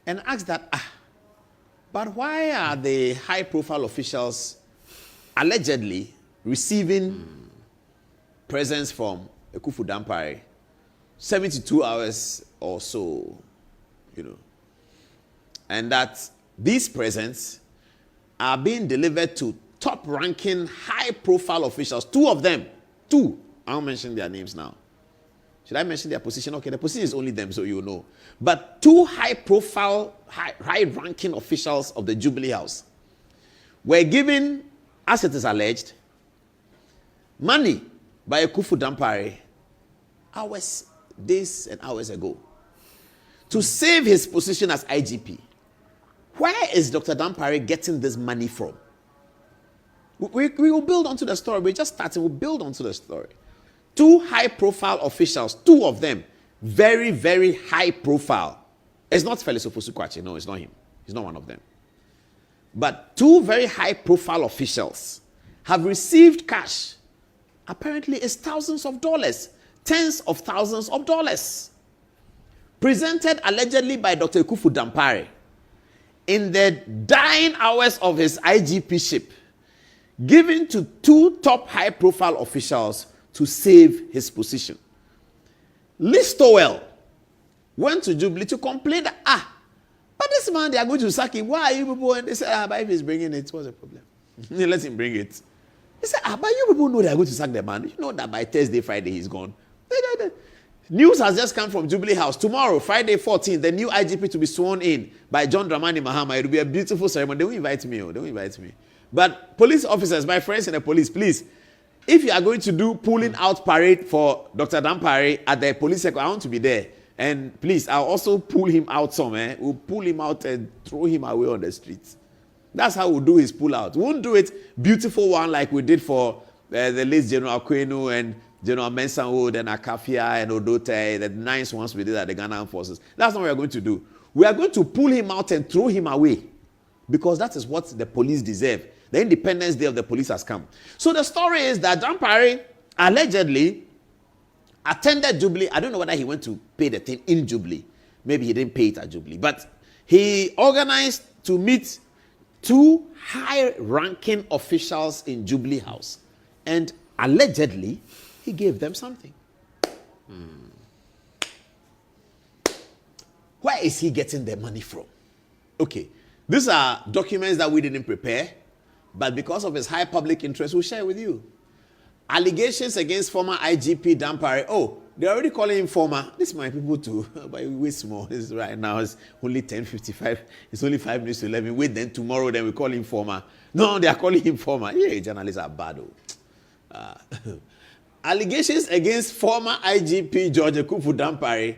and asked that, but why are the high-profile officials allegedly receiving presents from Ekufu Dampare 72 hours or so, and that these presents are being delivered to top-ranking, high-profile officials, two of them, I won't mention their names now. Should I mention their position? Okay, the position is only them, so you know. But two high-profile, high-ranking officials of the Jubilee House were given, as it is alleged, money by Ekufu Dampare days and hours ago to save his position as IGP. Where is Dr. Dampare getting this money from? We will build onto the story. We just started. We'll build onto the story. 2 high-profile officials, 2 of them, very, very high-profile. It's not Felix Ofosu-Kwakye. No, it's not him. He's not one of them. But 2 very high-profile officials have received cash. Apparently, it's thousands of dollars, tens of thousands of dollars, presented allegedly by Dr. Ekufu Dampare in the dying hours of his IGP-ship, given to 2 top high-profile officials to save his position. Listowell went to Jubilee to complain that, but this man, they are going to sack him. Why are you people? And they said, but if he's bringing it, what's the problem? Let him bring it. They said, but you people know they are going to sack the man. You know that by Thursday, Friday, he's gone. News has just come from Jubilee House. Tomorrow, Friday 14th, the new IGP to be sworn in by John Dramani Mahama. It will be a beautiful ceremony. They will invite me. They will invite me. But police officers, my friends in the police, please, if you are going to do pulling out parade for Dr. Dampare at the police sector, I want to be there. And please, I'll also pull him out somewhere. We'll pull him out and throw him away on the streets. That's how we'll do his pull out. We won't do it beautiful one like we did for the late General Kwenu and General Mensah Wood and Akafia and Odote, the nice ones we did at the Ghana Armed Forces. That's not what we're going to do. We are going to pull him out and throw him away because that is what the police deserve. The Independence Day of the police has come. So the story is that Dampare allegedly attended Jubilee. I don't know whether he went to pay the thing in Jubilee. Maybe he didn't pay it at Jubilee. But he organized to meet 2 high-ranking officials in Jubilee House. And allegedly, he gave them something. Where is he getting the money from? Okay, these are documents that we didn't prepare, but because of his high public interest, we'll share with you. Allegations against former IGP Dampare. Oh, they're already calling him former. This is my people too, but we wait small. This right now it's only 10:55. It's only 5 minutes to 11. Wait, then tomorrow, then we call him former. No, they are calling him former. Yeah, journalists are bad. Allegations against former IGP George Ekufu Dampare.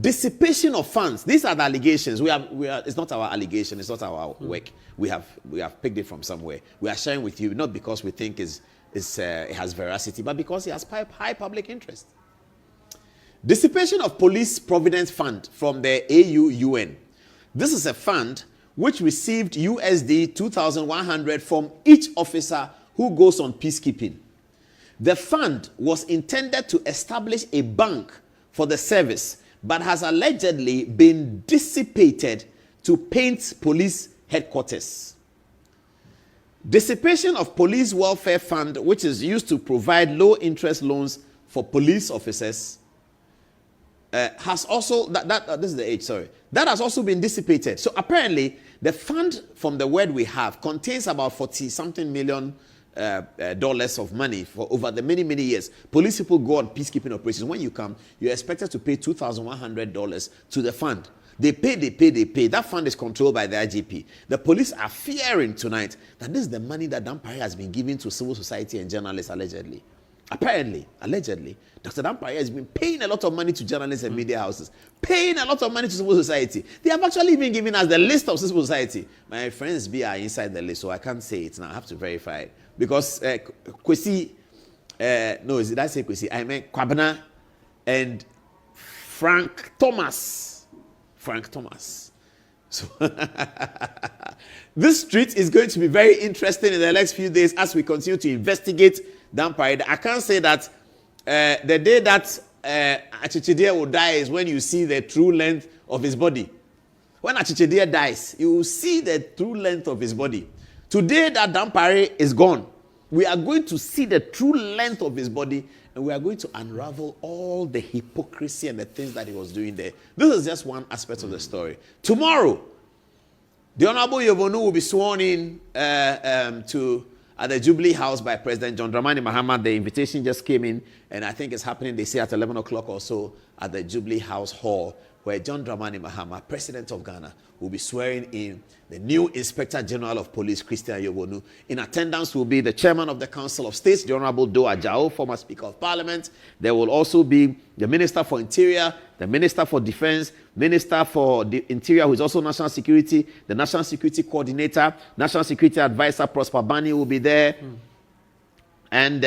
Dissipation of funds. These are the allegations. We are. It's not our allegation. It's not our work. We have picked it from somewhere. We are sharing with you not because we think it has veracity, but because it has high public interest. Dissipation of Police Providence Fund from the AUUN. This is a fund which received USD 2,100 from each officer who goes on peacekeeping. The fund was intended to establish a bank for the service, but has allegedly been dissipated to paint police headquarters. Dissipation of Police Welfare Fund, which is used to provide low-interest loans for police officers, has also, this is the age, sorry. That has also been dissipated. So apparently, the fund, from the word we have, contains about 40-something million dollars of money for over the many, many years. Police people go on peacekeeping operations. When you come, you're expected to pay $2,100 to the fund. They pay. That fund is controlled by the IGP. The police are fearing tonight that this is the money that Dampare has been giving to civil society and journalists, allegedly. Apparently, allegedly, Dr. Dampare has been paying a lot of money to journalists and media houses, paying a lot of money to civil society. They have actually been giving us the list of civil society. My friends are inside the list, so I can't say it now. I have to verify it. Because Kwesi, no, did I say Kwesi? I meant Kwabena and Frank Thomas. So this street is going to be very interesting in the next few days as we continue to investigate Dampare. I can't say that the day that Achichidie will die is when you see the true length of his body. When Achichidie dies, you will see the true length of his body. Today that Dampare is gone, we are going to see the true length of his body, and we are going to unravel all the hypocrisy and the things that he was doing there. This is just one aspect of the story. Tomorrow, the Honorable Yovonu will be sworn in at the Jubilee House by President John Dramani Mahama. The invitation just came in, and I think it's happening, they say, at 11 o'clock or so at the Jubilee House Hall. where John Dramani Mahama, President of Ghana, will be swearing in the new Inspector General of Police, Christian Yobonu. In attendance will be the Chairman of the Council of States, the Honorable Do Ajao, former Speaker of Parliament. There will also be the Minister for Interior, the Minister for Defense, Minister for the Interior, who is also National Security, the National Security Coordinator, National Security Advisor Prosper Bani will be there. And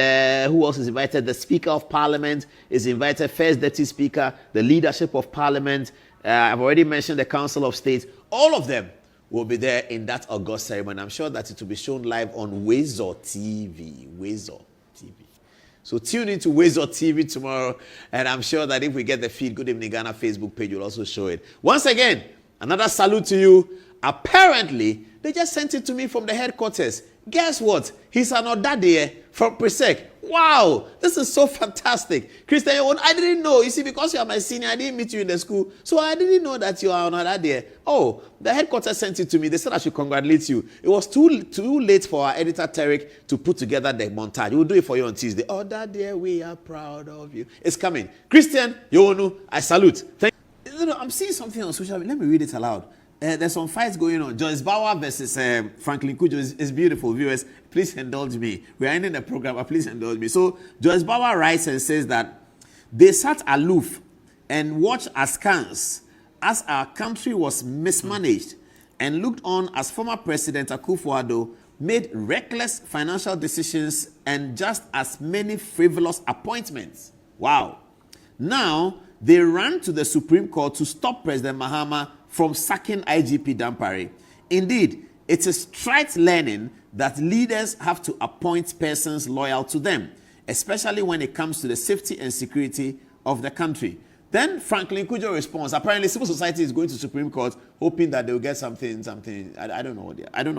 who else is invited? The Speaker of Parliament is invited, First Deputy Speaker, the leadership of Parliament. I've already mentioned the Council of State. All of them will be there in that August ceremony. I'm sure that it will be shown live on Wezo TV. Wezo TV. So tune into Wezo TV tomorrow, and I'm sure that if we get the feed, Good Evening Ghana Facebook page will also show it. Once again, another salute to you. Apparently, they just sent it to me from the headquarters. Guess what? He's an Odadie from Presec. Wow, this is so fantastic. Christian, I didn't know. You see, because you are my senior, I didn't meet you in the school. So I didn't know that you are an Odadie. Oh, the headquarters sent it to me. They said I should congratulate you. It was too late for our editor, Tarek, to put together the montage. We'll do it for you on Tuesday. Odadie, we are proud of you. It's coming. Christian, Yonu, I salute. Thank you. I'm seeing something on social media. Let me read it aloud. There's some fights going on. Joyce Bauer versus Franklin Kujo is beautiful. Viewers, please indulge me. We are ending the program, but please indulge me. So Joyce Bauer writes and says that they sat aloof and watched askance as our country was mismanaged and looked on as former President Akufo-Addo made reckless financial decisions and just as many frivolous appointments. Wow. Now, they ran to the Supreme Court to stop President Mahama from sacking IGP Dampare. Indeed, it is trite learning that leaders have to appoint persons loyal to them, especially when it comes to the safety and security of the country. Then Franklin Kujo responds, apparently civil society is going to Supreme Court hoping that they will get something. I don't know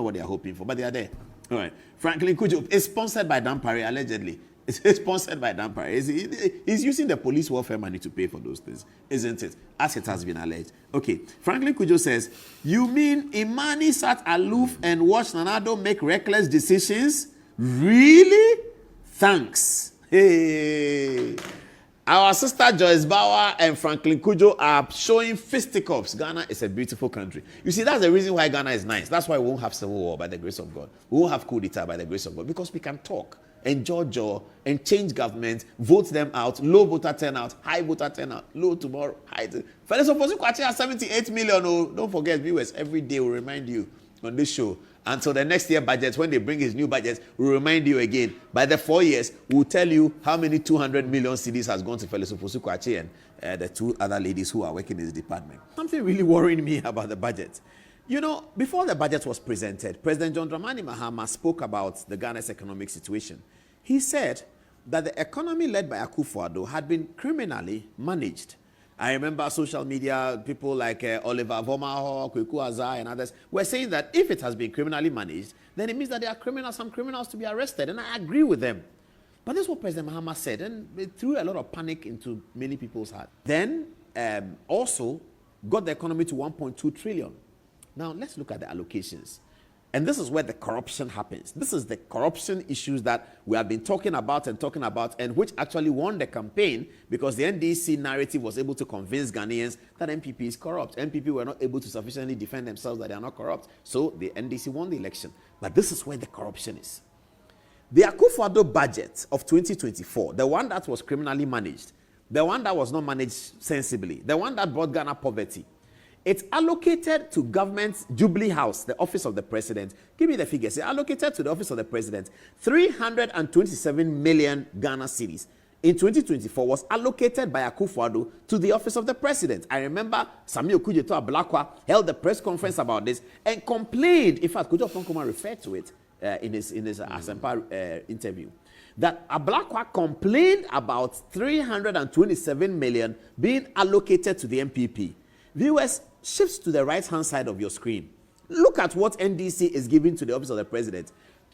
what they are hoping for, but they are there. All right. Franklin Kujo is sponsored by Dampare, allegedly. It's sponsored by Dampare. He's using the police welfare money to pay for those things, isn't it? As it has been alleged. Okay. Franklin Kujo says, you mean Imani sat aloof and watched Nanado make reckless decisions? Really? Thanks. Hey. Our sister Joyce Bauer and Franklin Kujo are showing fisticuffs. Ghana is a beautiful country. You see, that's the reason why Ghana is nice. That's why we won't have civil war by the grace of God. We won't have coup d'etat by the grace of God, because we can talk, enjoy joy, and change government, vote them out, low voter turnout, high voter turnout, low tomorrow, high. Fellows opposition has 78 million. Oh, don't forget, viewers, every day we remind you on this show. Until the next year budget, when they bring his new budget, we'll remind you again. By the 4 years, we'll tell you how many 200 million cedis has gone to Felix Ofosu-Kwakye and the two other ladies who are working in his department. Something really worrying me about the budget. You know, before the budget was presented, President John Dramani Mahama spoke about the Ghana's economic situation. He said that the economy led by Akufo-Addo had been criminally managed. I remember social media, people like Oliver Vomaho, Kweku Azar, and others were saying that if it has been criminally managed, then it means that there are some criminals to be arrested. And I agree with them. But this is what President Mahama said, and it threw a lot of panic into many people's hearts. Then also got the economy to 1.2 trillion. Now let's look at the allocations. And this is where the corruption happens. This is the corruption issues that we have been talking about, and which actually won the campaign, because the NDC narrative was able to convince Ghanaians that MPP is corrupt. MPP were not able to sufficiently defend themselves that they are not corrupt. So the NDC won the election. But this is where the corruption is. The Akufo-Addo budget of 2024, the one that was criminally managed, the one that was not managed sensibly, the one that brought Ghana poverty, it's allocated to government's Jubilee House, the office of the president. Give me the figures. It's allocated to the office of the president. 327 million Ghana cedis in 2024 was allocated by Akufo-Addo to the office of the president. I remember Samuel Kujeto Ablakwa held the press conference about this and complained. In fact, Kujo Fonkoma referred to it in his Asempa interview. That Ablakwa complained about 327 million being allocated to the MPP. Viewers, shift to the right-hand side of your screen. Look at what NDC is giving to the office of the president.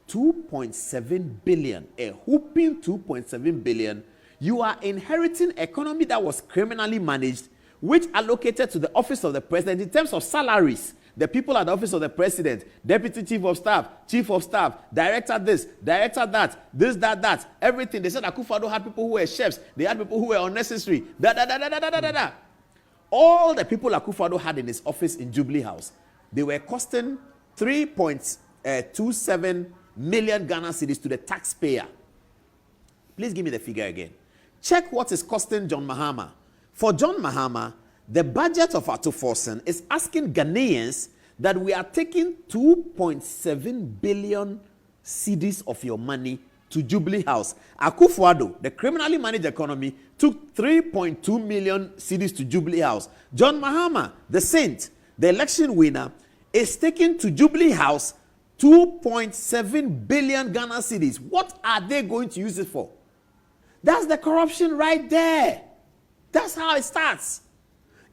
2.7 billion, a whooping 2.7 billion. You are inheriting economy that was criminally managed, which allocated to the office of the president in terms of salaries. The people at the office of the president, deputy chief of staff, director this, director that, this, that, everything. They said Akufo-Addo had people who were chefs. They had people who were unnecessary. all the people Akufo-Addo had in his office in Jubilee House, they were costing 3.27 million Ghana cedis to the taxpayer. Please give me the figure again. Check what is costing John Mahama. For John Mahama, the budget of Atuforsen is asking Ghanaians that we are taking 2.7 billion cedis of your money to Jubilee House. Akufo-Addo, the criminally managed economy, took 3.2 million cedis to Jubilee House. John Mahama, the saint, the election winner, is taking to Jubilee House 2.7 billion Ghana cedis. What are they going to use it for? That's the corruption right there. That's how it starts.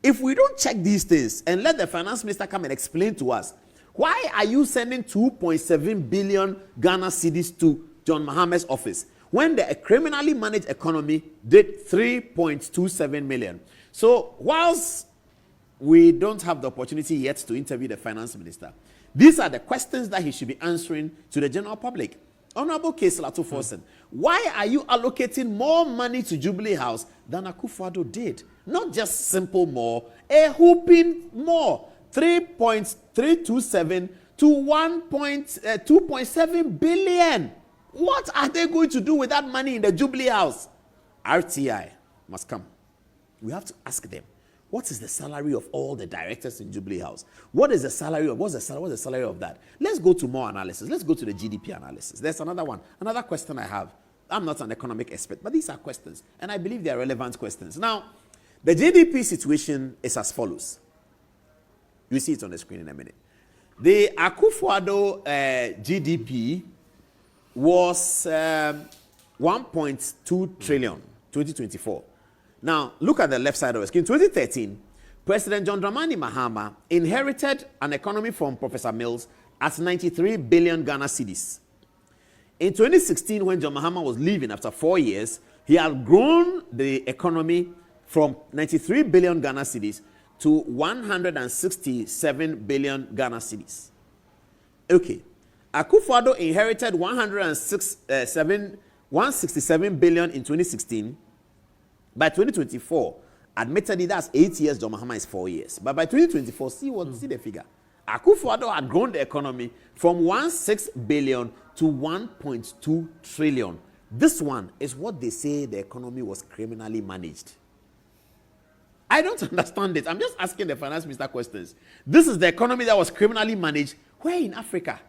If we don't check these things and let the finance minister come and explain to us, why are you sending 2.7 billion Ghana cedis to John Mahama's office when the criminally managed economy did 3.27 million? So whilst we don't have the opportunity yet to interview the finance minister, these are the questions that he should be answering to the general public. Honorable Kessler Atuforsen, why are you allocating more money to Jubilee House than Akufo-Addo did? Not just simple more, a whooping more. 3.327 to 2.7 billion. What are they going to do with that money in the Jubilee House? RTI must come. We have to ask them, what is the salary of all the directors in Jubilee House? What is the salary of, what's the salary of that? Let's go to more analysis. Let's go to the GDP analysis. There's another one. Another question I have. I'm not an economic expert, but these are questions, and I believe they are relevant questions. Now, the GDP situation is as follows. You see it on the screen in a minute. The Akufo-Addo GDP was 1.2 trillion, 2024. Now, look at the left side of the screen. In 2013, President John Dramani Mahama inherited an economy from Professor Mills at 93 billion Ghana cedis. In 2016, when John Mahama was leaving after 4 years, he had grown the economy from 93 billion Ghana cedis to 167 billion Ghana cedis. Okay. Akufo-Addo inherited 167 billion in 2016. By 2024, admittedly, that's 8 years, John Mahama is 4 years. But by 2024, see the figure. Akufo-Addo had grown the economy from 16 billion to 1.2 trillion. This one is what they say the economy was criminally managed. I don't understand it. I'm just asking the finance minister questions. This is the economy that was criminally managed. Where in Africa?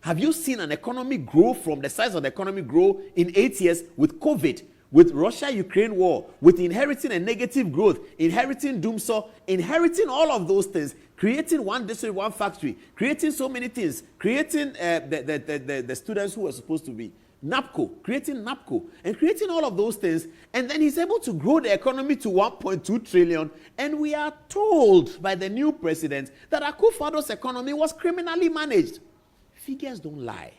Have you seen an economy grow from the size of the economy grow in 8 years with COVID? With Russia-Ukraine war, with inheriting a negative growth, inheriting doomsaw, inheriting all of those things, creating one district, one factory, creating so many things, creating the students who were supposed to be NAPCO, creating NAPCO, and creating all of those things, and then he's able to grow the economy to 1.2 trillion, and we are told by the new president that Akufo-Addo's economy was criminally managed. Figures don't lie,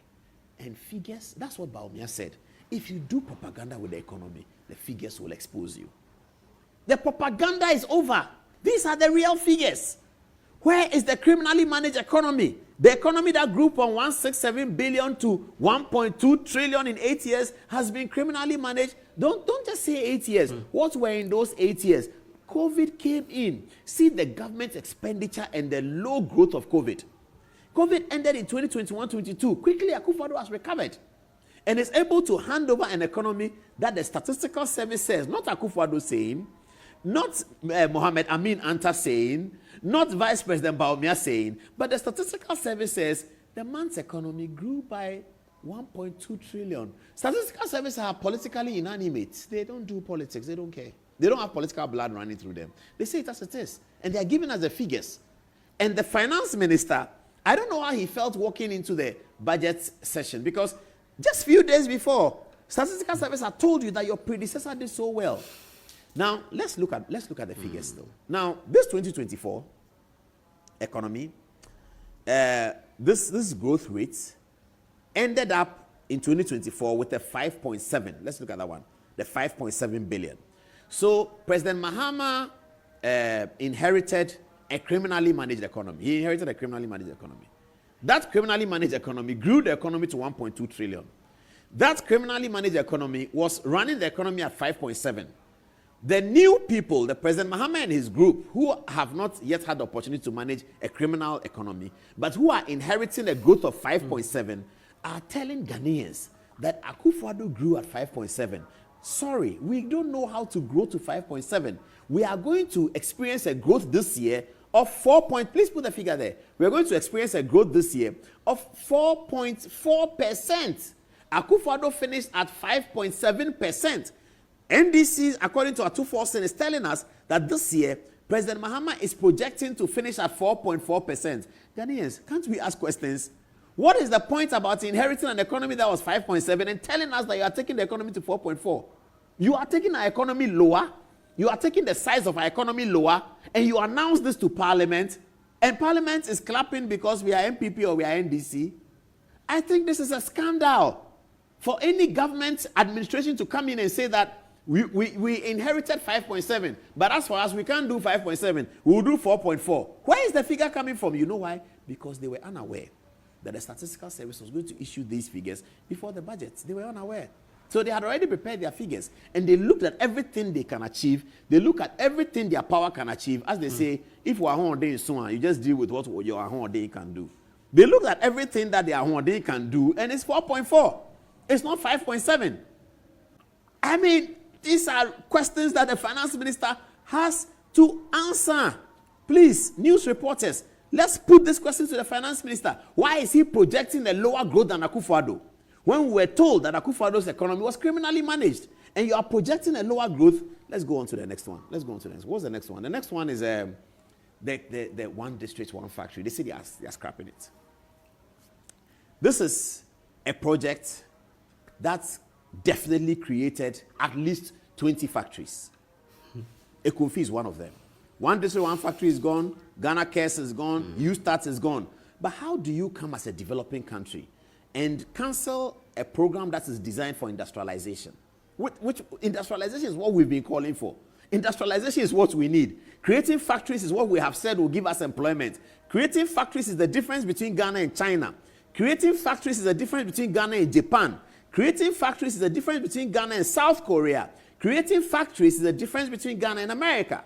and figures, that's what Baumia said. If you do propaganda with the economy, the figures will expose you. The propaganda is over. These are the real figures. Where is the criminally managed economy? The economy that grew from 167 billion to 1.2 trillion in 8 years has been criminally managed. Don't just say 8 years. What were in those 8 years? COVID came in. See the government expenditure and the low growth of COVID. COVID ended in 2021-22. Quickly, Akufo-Addo has recovered and is able to hand over an economy that the statistical service says, not Akufo-Addo saying, not Mohamed Amin Anta saying, not Vice President Baumia saying, but the statistical service says the month's economy grew by 1.2 trillion. Statistical services are politically inanimate. They don't do politics. They don't care. They don't have political blood running through them. They say it as it is. And they are giving us the figures. And the finance minister, I don't know how he felt walking into the budget session, because just a few days before, statistical service had told you that your predecessor did so well. Now, let's look at the figures though. Now, this 2024 economy, this growth rate ended up in 2024 with a 5.7. Let's look at that one, the 5.7 billion. So President Mahama inherited a criminally managed economy. He inherited a criminally managed economy. That criminally managed economy grew the economy to 1.2 trillion. That criminally managed economy was running the economy at 5.7. The new people, the President Mahama and his group, who have not yet had the opportunity to manage a criminal economy, but who are inheriting a growth of 5.7, are telling Ghanaians that Akufo-Addo grew at 5.7. Sorry, we don't know how to grow to 5.7. We are going to experience a growth this year of 4. Please put the figure there. We are going to experience a growth this year of 4.4%. Akufo-Addo finished at 5.7%. NDC, according to Atuforsen, is telling us that this year, President Mahama is projecting to finish at 4.4%. Ghanaians, can't we ask questions? What is the point about inheriting an economy that was 5.7 and telling us that you are taking the economy to 4.4? You are taking our economy lower, you are taking the size of our economy lower, and you announce this to Parliament, and Parliament is clapping because we are MPP or we are NDC. I think this is a scandal for any government administration to come in and say that we inherited 5.7, but as for us, we can't do 5.7, we'll do 4.4. Where is the figure coming from? You know why? Because they were unaware that the Statistical Service was going to issue these figures before the budget. They were unaware. So they had already prepared their figures, and they looked at everything they can achieve. They look at everything their power can achieve. As they say, if we are home day soon, you just deal with what your home day can do. They looked at everything that their home day can do, and it's 4.4. It's not 5.7. I mean, these are questions that the finance minister has to answer. Please, news reporters, let's put this question to the finance minister. Why is he projecting a lower growth than Akufo-Addo? When we were told that Akufo-Addo's economy was criminally managed, and you are projecting a lower growth, let's go on to the next one. Let's go on to the next one. What's the next one? The next one is the one district, one factory. They say they are scrapping it. This is a project that's definitely created at least 20 factories. Ekunfi is one of them. One district, one factory is gone. Ghana Cares is gone. U-Start is gone. But how do you come as a developing country and cancel a program that is designed for industrialization? Which industrialization is what we've been calling for. Industrialization is what we need. Creating factories is what we have said will give us employment. Creating factories is the difference between Ghana and China. Creating factories is the difference between Ghana and Japan. Creating factories is the difference between Ghana and South Korea. Creating factories is the difference between Ghana and America.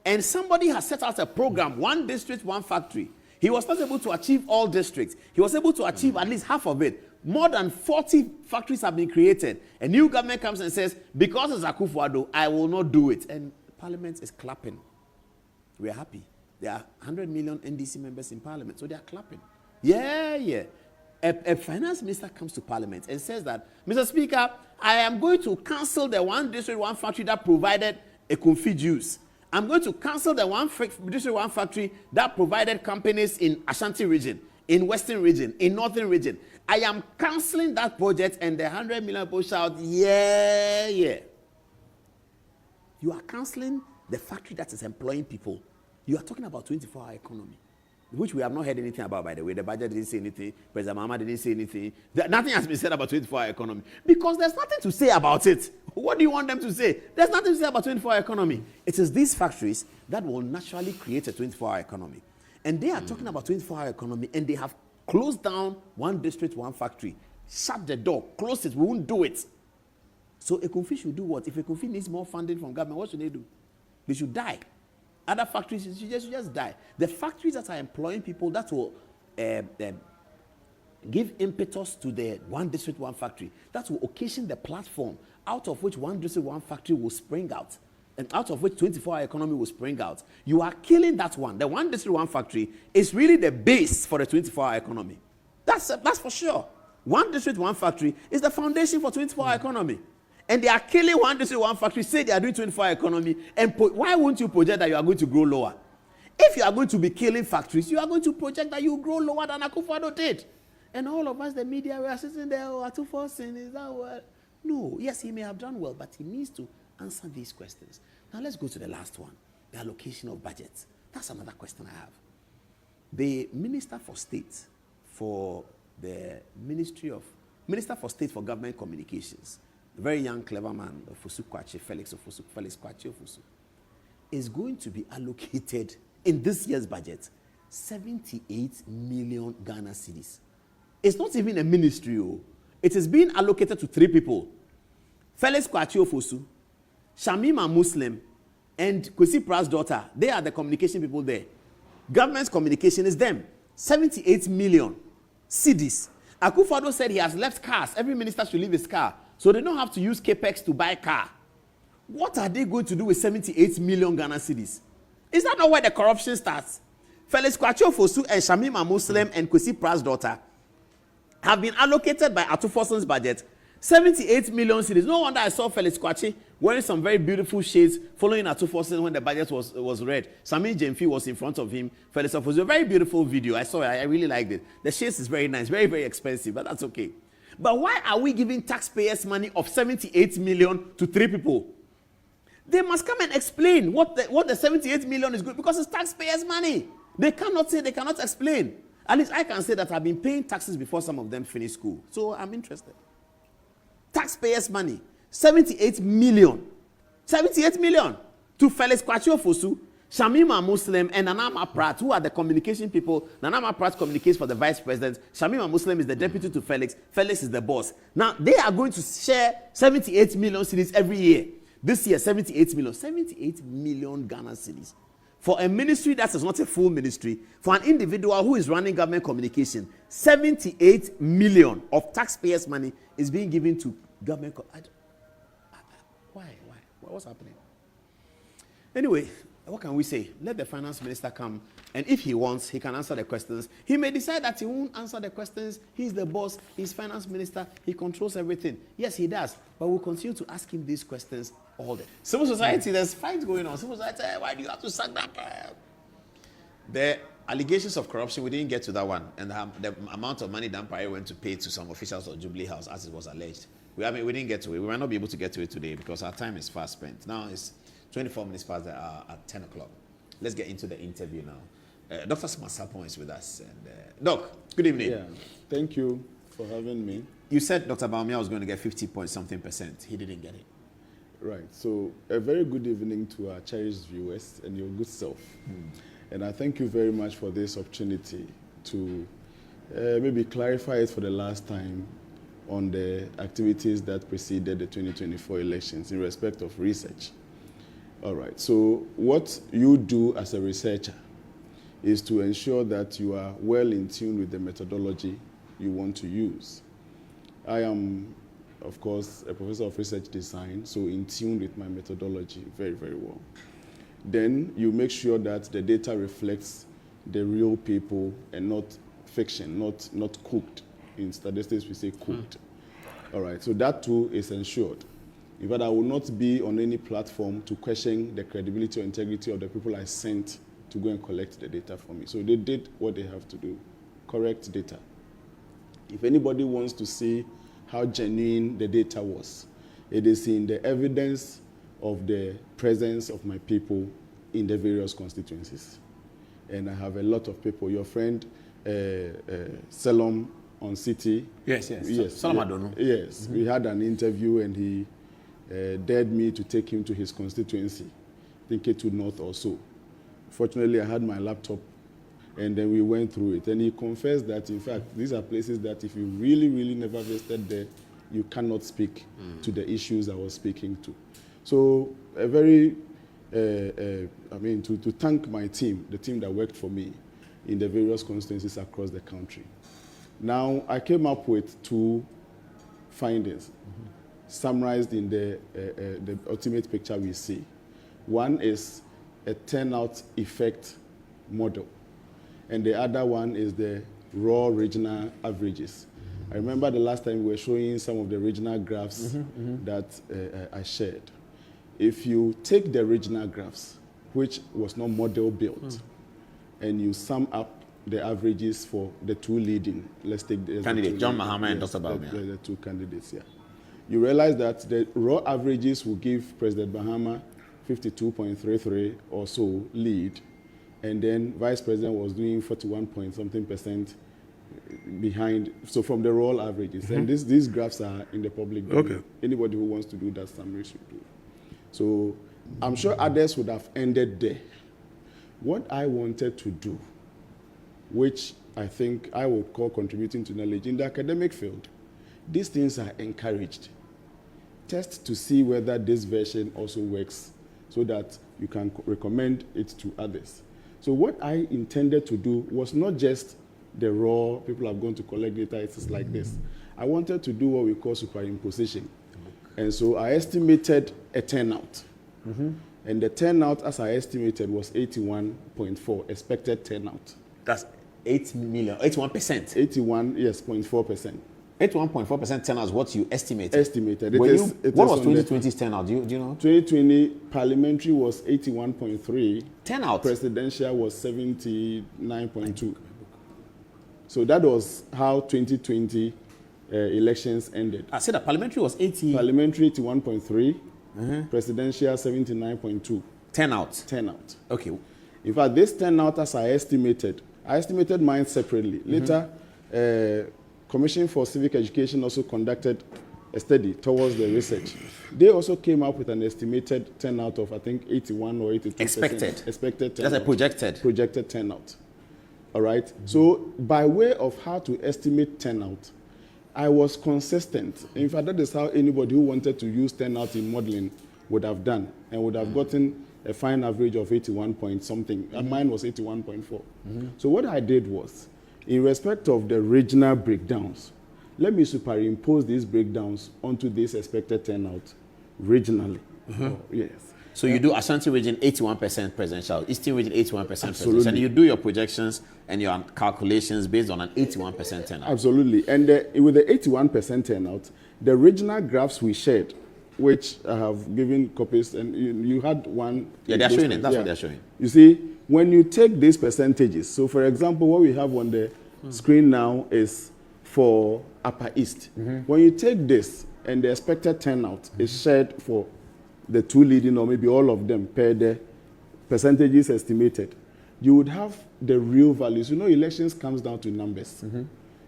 And somebody has set out a program, one district, one factory. He was not able to achieve all districts. He was able to achieve at least half of it. More than 40 factories have been created. A new government comes and says, because it's Akufo-Addo, I will not do it. And Parliament is clapping. We are happy. There are 100 million NDC members in Parliament, so they are clapping. Yeah. A finance minister comes to Parliament and says that, Mr. Speaker, I am going to cancel the one district, one factory that provided Ekunfi juice. I'm going to cancel the one district, one factory that provided companies in Ashanti region, in Western region, in Northern region. I am canceling that project, and the 100 million people shout, yeah. You are canceling the factory that is employing people. You are talking about 24-hour economy, which we have not heard anything about, by the way. The budget didn't say anything. President Mahama didn't say anything. Nothing has been said about 24-hour economy because there's nothing to say about it. What do you want them to say? There's nothing to say about 24-hour economy. It is these factories that will naturally create a 24-hour economy. And they are talking about 24-hour economy, and they have closed down one district, one factory. Shut the door. Close it. We won't do it. So Ekunfi should do what? If Ekunfi needs more funding from government, what should they do? They should die. Other factories should just die. The factories that are employing people that will give impetus to the one district, one factory, that will occasion the platform out of which one district, one factory will spring out, and out of which 24-hour economy will spring out. You are killing that one. The one district, one factory is really the base for the 24-hour economy. That's for sure. One district, one factory is the foundation for 24-hour economy. And they are killing one district, one factory, say they are doing 24-hour economy, and why won't you project that you are going to grow lower? If you are going to be killing factories, you are going to project that you grow lower than Akufo-Addo did. And all of us, the media, we are sitting there, Atuforsen, is that well? No, yes, he may have done well, but he needs to answer these questions. Now let's go to the last one, the allocation of budgets. That's another question I have. The Minister for State for the Minister for State for Government Communications, a very young, clever man, Felix Kwache Ofosu, is going to be allocated in this year's budget 78 million Ghana cedis. It's not even a ministry. It is being allocated to 3 people. Felix Kwache Ofosu, Shamima Muslim and Kwesi Pra's daughter, they are the communication people there. Government's communication is them. 78 million cedis. Akufo-Addo said he has left cars. Every minister should leave his car. So they don't have to use capex to buy car. What are they going to do with 78 million Ghana cedis? Is that not where the corruption starts? Felix Kwacho Fosu and Shamima Muslim and Kwesi Pra's daughter have been allocated by Atufoson's budget 78 million cedis. No wonder I saw Felix Kwachi wearing some very beautiful shades following Atufoson when the budget was read. Sami Jemfi was in front of him. Felix was a very beautiful video. I saw it. I really liked it. The shades is very nice, very, very expensive, but that's okay. But why are we giving taxpayers money of 78 million to 3 people? They must come and explain what the 78 million is good, because it's taxpayers' money. They cannot say, they cannot explain. At least I can say that I've been paying taxes before some of them finish school. So I'm interested. Taxpayers' money, 78 million. 78 million to Felix Kwachi Ofosu, Shamima Muslim, and Nanama Pratt, who are the communication people. Nanama Pratt communicates for the vice president. Shamima Muslim is the deputy to Felix. Felix is the boss. Now, they are going to share 78 million cedis every year. This year, 78 million. 78 million Ghana cedis. For a ministry that is not a full ministry, for an individual who is running government communication, 78 million of taxpayers' money is being given to government. Why? What's happening? Anyway, what can we say? Let the finance minister come, and if he wants, he can answer the questions. He may decide that he won't answer the questions. He's the boss. He's finance minister. He controls everything. Yes, he does. But we'll continue to ask him these questions all day. Civil society, there's fights going on. Civil society, why do you have to sack that? The allegations of corruption, we didn't get to that one. And the amount of money Dampare went to pay to some officials of Jubilee House, as it was alleged. We didn't get to it. We might not be able to get to it today because our time is fast spent. Now it's 24 minutes past the hour at 10 o'clock. Let's get into the interview now. Dr. Smasapon is with us. And, Doc, good evening. Yeah, thank you for having me. You said Dr. Baumia was going to get 50-point-something%. He didn't get it. Right. So a very good evening to our cherished viewers and your good self. And I thank you very much for this opportunity to maybe clarify it for the last time on the activities that preceded the 2024 elections in respect of research. All right. So what you do as a researcher is to ensure that you are well in tune with the methodology you want to use. I am, of course, a professor of research design, so in tune with my methodology very, very well. Then you make sure that the data reflects the real people and not fiction, not cooked. In statistics, we say cooked. All right, so that too is ensured. In fact, I will not be on any platform to question the credibility or integrity of the people I sent to go and collect the data for me. So they did what they have to do, correct data. If anybody wants to see how genuine the data was, it is in the evidence of the presence of my people in the various constituencies. And I have a lot of people. Your friend, Salom on City. Yes. Salom Adono. Yes, we had an interview and he dared me to take him to his constituency, I think K2 North or so. Fortunately, I had my laptop and then we went through it. And he confessed that, in fact, these are places that if you really, really never visited there, you cannot speak to the issues I was speaking to. So a very, to thank my team, the team that worked for me in the various constituencies across the country. Now, I came up with 2 findings summarized in the ultimate picture we see. One is a turnout effect model, and the other one is the raw regional averages. I remember the last time we were showing some of the regional graphs that I shared. If you take the regional graphs, which was not model built, and you sum up the averages for the 2 leading, let's take the candidate, John Mahama and Dr. Baumia. The 2 candidates, yeah. You realize that the raw averages will give President Mahama 52.33 or so lead, and then Vice President was doing 41-point-something% behind. So from the raw averages, and these graphs are in the public domain. Okay. Anybody who wants to do that summary should do. So I'm sure others would have ended there. What I wanted to do, which I think I would call contributing to knowledge in the academic field, these things are encouraged. test to see whether this version also works so that you can recommend it to others. So what I intended to do was not just the raw, people are going to collect data, it's like this. I wanted to do what we call superimposition. And so I estimated a turnout. And the turnout, as I estimated, was 81.4, expected turnout. That's 8 million, 81%. 81, yes, 0.4%. 81.4% turnout is what you estimated. Estimated. What was 2020's turnout? Do you know? 2020 parliamentary was 81.3. Turnout. Presidential was 79.2. So that was how 2020 elections ended. I said that parliamentary was 80. Parliamentary 81.3. Presidential 79.2. Turnout. Okay. In fact, this turnout, as I estimated mine separately. Later, Commission for Civic Education also conducted a study towards the research. They also came up with an estimated turnout of, I think, 81 or 82%. Expected turnout. That's a projected. Projected turnout. All right? So, by way of how to estimate turnout, I was consistent. In fact, that is how anybody who wanted to use turnout in modeling would have done and would have gotten a fine average of 81 point something. And mine was 81.4. So what I did was, in respect of the regional breakdowns, let me superimpose these breakdowns onto this expected turnout regionally. Yes. So you do Ashanti region 81% presidential, Eastern region 81% presidential, and you do your projections and your calculations based on an 81% turnout. Absolutely. And with the 81% turnout, the regional graphs we shared, which I have given copies, and you had one. Yeah, they're showing it. That's what they're showing. You see, when you take these percentages, so for example, what we have on the screen now is for Upper East. When you take this and the expected turnout is shared for the two leading, or maybe all of them, per the percentages estimated, you would have the real values. You know, elections comes down to numbers.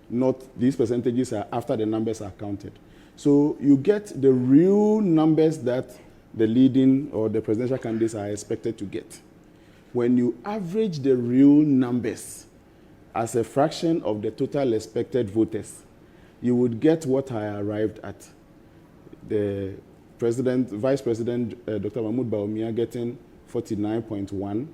Not these percentages are after the numbers are counted. So you get the real numbers that the leading or the presidential candidates are expected to get. When you average the real numbers as a fraction of the total expected voters, you would get what I arrived at. The Vice President Dr. Mahmoud Bawumia getting 49.1,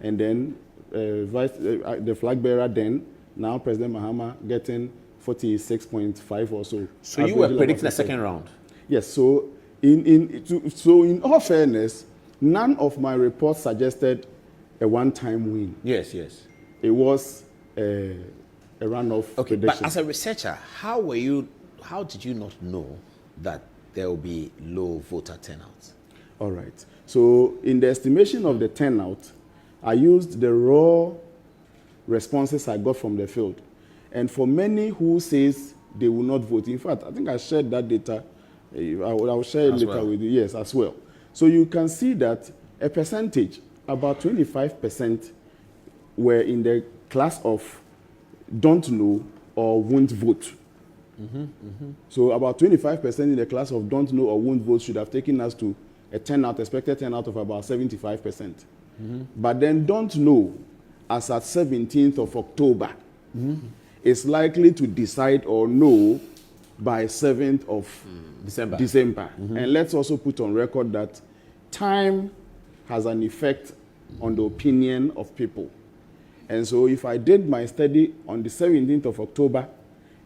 and then the flag bearer then, now President Mahama, getting 46.5 or so. So you were predicting a second round? Yes. So in all fairness, none of my reports suggested a one-time win. Yes. It was a runoff prediction. But as a researcher, how did you not know that there will be low voter turnout? All right. So in the estimation of the turnout, I used the raw responses I got from the field. And for many who says they will not vote, in fact, I think I shared that data. I will share it later with you. Yes, as well. So you can see that a percentage, about 25%, were in the class of don't know or won't vote. So about 25% in the class of don't know or won't vote should have taken us to a expected turnout of about 75%. But then don't know, as at 17th of October, is likely to decide or know by 7th of December. And let's also put on record that time has an effect on the opinion of people. And so if I did my study on the 17th of October,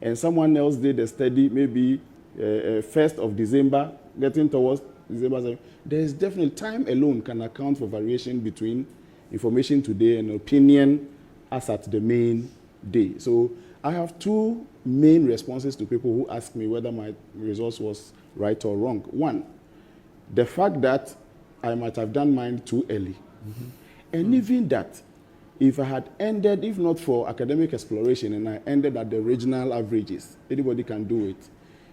and someone else did a study maybe 1st of December, getting towards December 7th, there is definitely time alone can account for variation between information today and opinion as at the main day. So I have two main responses to people who ask me whether my results was right or wrong. One, the fact that I might have done mine too early. And even that, if I had ended, if not for academic exploration, and I ended at the regional averages, anybody can do it.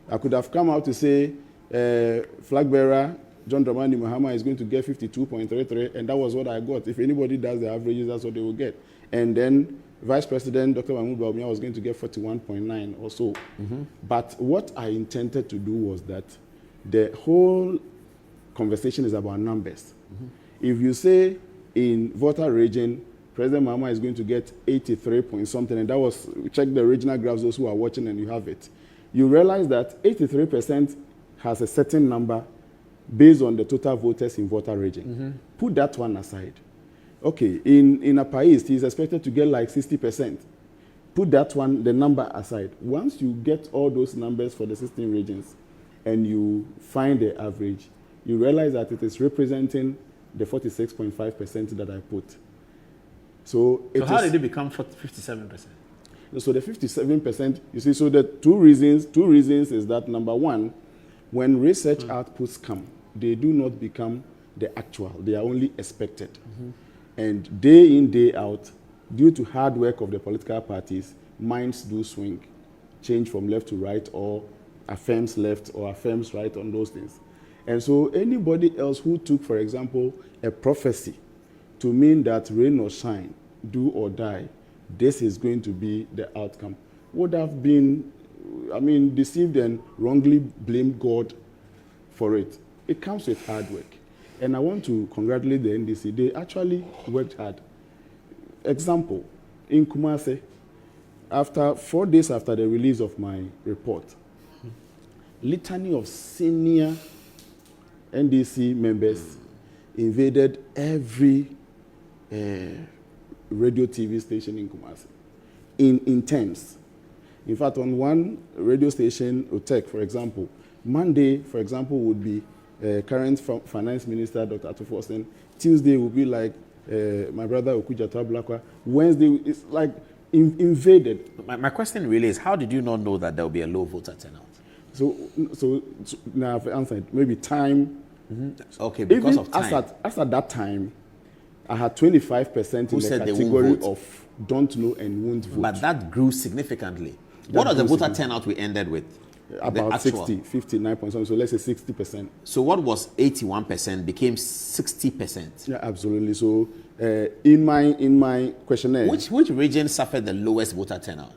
I could have come out to say, flag bearer John Dramani Mahama is going to get 52.33, and that was what I got. If anybody does the averages, that's what they will get. And then Vice President Dr. Mahmoud Bawumia was going to get 41.9 or so. But what I intended to do was that the whole conversation is about numbers. If you say in voter region, President Mahama is going to get 83 point something, and that was, check the original graphs, those who are watching, and you have it. You realize that 83% has a certain number based on the total voters in voter region. Put that one aside. Okay, in Upper East, he's expected to get like 60%. Put that one, the number aside. Once you get all those numbers for the 16 regions and you find the average, you realize that it is representing the 46.5% that I put. So how did it become 57%? So the 57%, you see, so the two reasons is that, number one, when research outputs come, they do not become the actual. They are only expected. And day in, day out, due to hard work of the political parties, minds do swing, change from left to right, or affirms left or affirms right on those things. And so anybody else who took, for example, a prophecy to mean that rain or shine, do or die, this is going to be the outcome, would have been, deceived and wrongly blamed God for it. It comes with hard work. And I want to congratulate the NDC. They actually worked hard. Example, in Kumasi, after 4 days after the release of my report, litany of senior NDC members invaded every radio TV station in Kumasi in terms. In fact, on one radio station, Otek, for example, Monday, for example, would be current finance minister, Dr. Atufosen. Tuesday would be like my brother Okudzato Ablakwa. Wednesday, it's like invaded. My question really is, how did you not know that there will be a low voter turnout? So now I've answered. Maybe time. Okay, because of time. As at that time, I had 25% in the category of don't know and won't vote. But that grew significantly. What was the voter turnout we ended with? About 60, 59%, so let's say 60%. So what was 81% became 60%? Yeah, absolutely. So in my questionnaire... Which region suffered the lowest voter turnout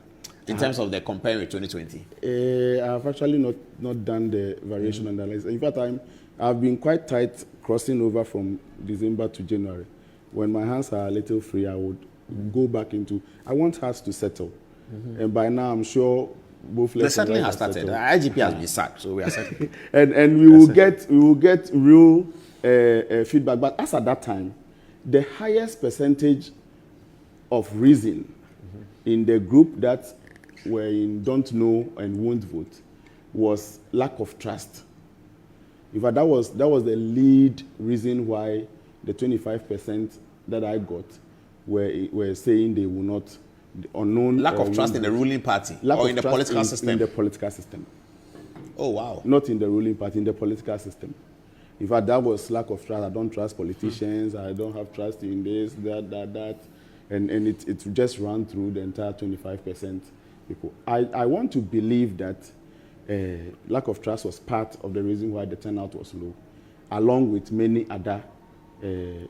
in terms of the comparing with 2020? I've actually not done the variation analysis. In fact, I've been quite tight crossing over from December to January. When my hands are a little free, I would go back into... I want us to settle. And by now, I'm sure... The settling has started. The IGP has been sacked, so we are settling. and we will get real feedback. But as at that time, the highest percentage of reason in the group that were in don't know and won't vote was lack of trust. In fact, that was the lead reason why the 25% that I got were saying they will not. Unknown, lack of trust in the ruling party or in the political system? In the political system. Oh, wow. Not in the ruling party, in the political system. In fact, that was lack of trust. I don't trust politicians. I don't have trust in this, that. And it just ran through the entire 25% people. I want to believe that lack of trust was part of the reason why the turnout was low, along with many other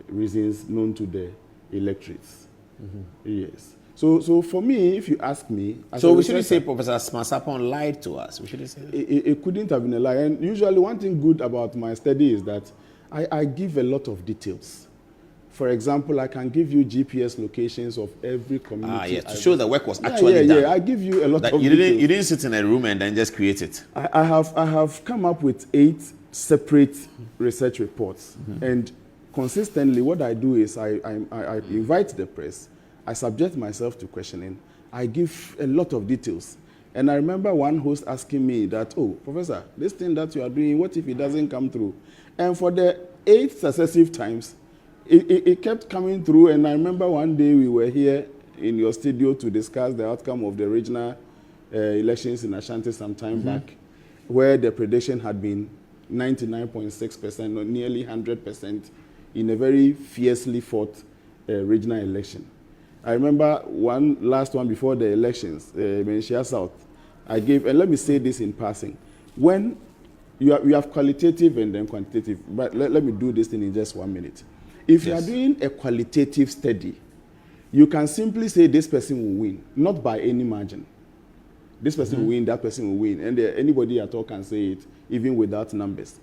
reasons known to the electorates. Yes. So for me, if you ask me... So we shouldn't say Professor Smansapon lied to us. We shouldn't say that. It couldn't have been a lie. And usually one thing good about my study is that I give a lot of details. For example, I can give you GPS locations of every community. To show the work was actually done. Yeah, I give you a lot of you details. You didn't sit in a room and then just create it. I have come up with 8 separate research reports. And consistently, what I do is I invite the press. I subject myself to questioning. I give a lot of details. And I remember one host asking me that, oh, Professor, this thing that you are doing, what if it doesn't come through? And for the 8 successive times, it kept coming through. And I remember one day we were here in your studio to discuss the outcome of the regional elections in Ashanti some time back, where the prediction had been 99.6% or nearly 100% in a very fiercely fought regional election. I remember one last one before the elections, Menchia South. I gave, and let me say this in passing. When you have qualitative and then quantitative, but let me do this thing in just 1 minute. If you are doing a qualitative study, you can simply say this person will win, not by any margin. This person will win, that person will win, and anybody at all can say it, even without numbers.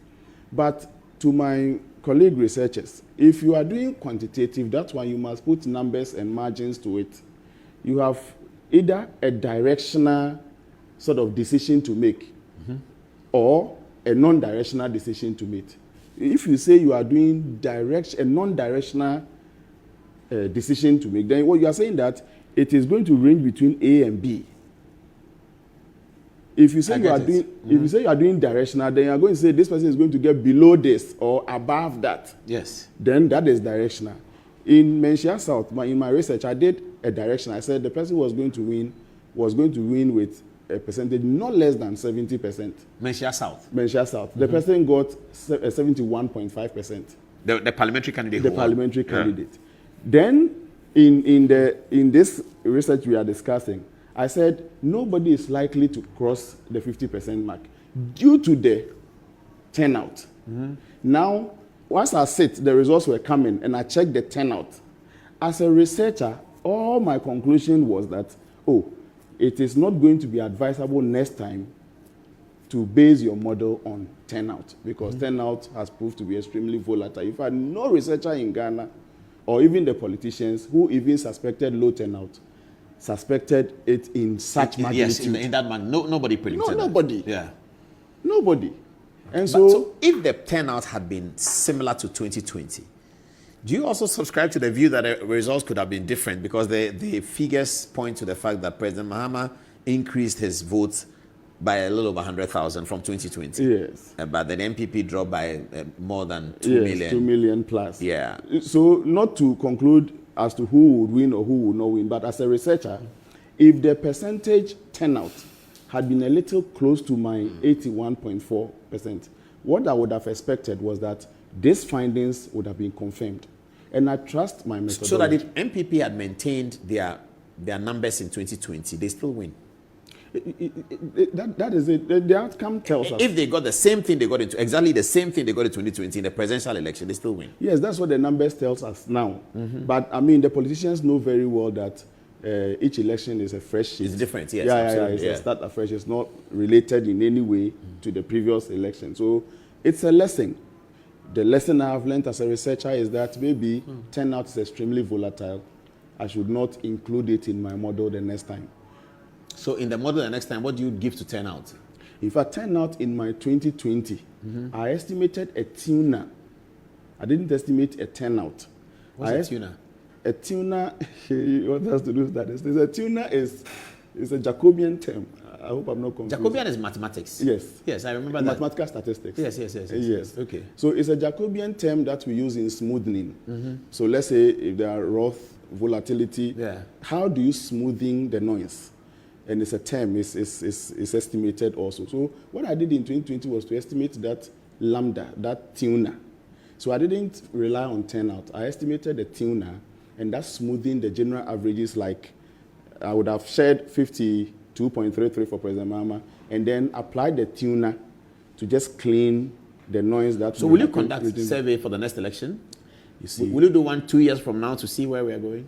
But to my colleague researchers, if you are doing quantitative, that's why you must put numbers and margins to it. You have either a directional sort of decision to make, or a non-directional decision to make. If you say you are doing a non-directional decision to make, then what you are saying that it is going to range between A and B. If you say if you say you are doing directional, then you are going to say this person is going to get below this or above that. Yes. Then that is directional. In Menchia South, in my research, I did a direction. I said the person was going to win with a percentage not less than 70%. Menchia South. Menchia South. The person got 71.5%. The parliamentary candidate. The parliamentary candidate. Then in this research we are discussing, I said nobody is likely to cross the 50% mark due to the turnout. Now, once I sit, the results were coming, and I checked the turnout. As a researcher, all my conclusion was that, it is not going to be advisable next time to base your model on turnout, because turnout has proved to be extremely volatile. In fact, no researcher in Ghana, or even the politicians who even suspected low turnout, suspected it in such magnitude. Yes, in that man, nobody predicted nobody. That. Yeah. Nobody. And so if the turnout had been similar to 2020, do you also subscribe to the view that the results could have been different? Because the figures point to the fact that President Mahama increased his votes by a little over 100,000 from 2020. Yes. But the NPP dropped by more than 2 yes, million. 2 million plus. Yeah. So not to conclude as to who would win or who would not win, but as a researcher, if the percentage turnout had been a little close to my 81.4%, what I would have expected was that these findings would have been confirmed. And I trust my methodology. So that if MPP had maintained their numbers in 2020, they still win. That is it. The outcome tells us. If they got the same thing they got into, exactly the same thing they got in 2020 in the presidential election, they still win. Yes, that's what the numbers tells us now. But I mean, the politicians know very well that each election is a fresh sheet. It's different, yes. It's a start afresh. It's not related in any way to the previous election. So it's a lesson. The lesson I have learned as a researcher is that maybe turnout is extremely volatile. I should not include it in my model the next time. So in the model the next time, what do you give to turnout? If I turnout in my 2020, I estimated a tuner. I didn't estimate a turnout. What's a tuner? A tuner, what has to do with that? A tuner is a Jacobian term. I hope I'm not confused. Jacobian is mathematics. Yes. Yes, I remember that. Mathematical statistics. Yes. Okay. So it's a Jacobian term that we use in smoothing. So let's say if there are Roth volatility, how do you smoothing the noise? And it's a term, it's estimated also. So what I did in 2020 was to estimate that lambda, that tuner. So I didn't rely on turnout. I estimated the tuner, and that's smoothing the general averages. Like I would have shared 52.33 for President Mahama, and then applied the tuner to just clean the noise that. So will you conduct a survey for the next election? You see, will you do one 2 years from now to see where we are going?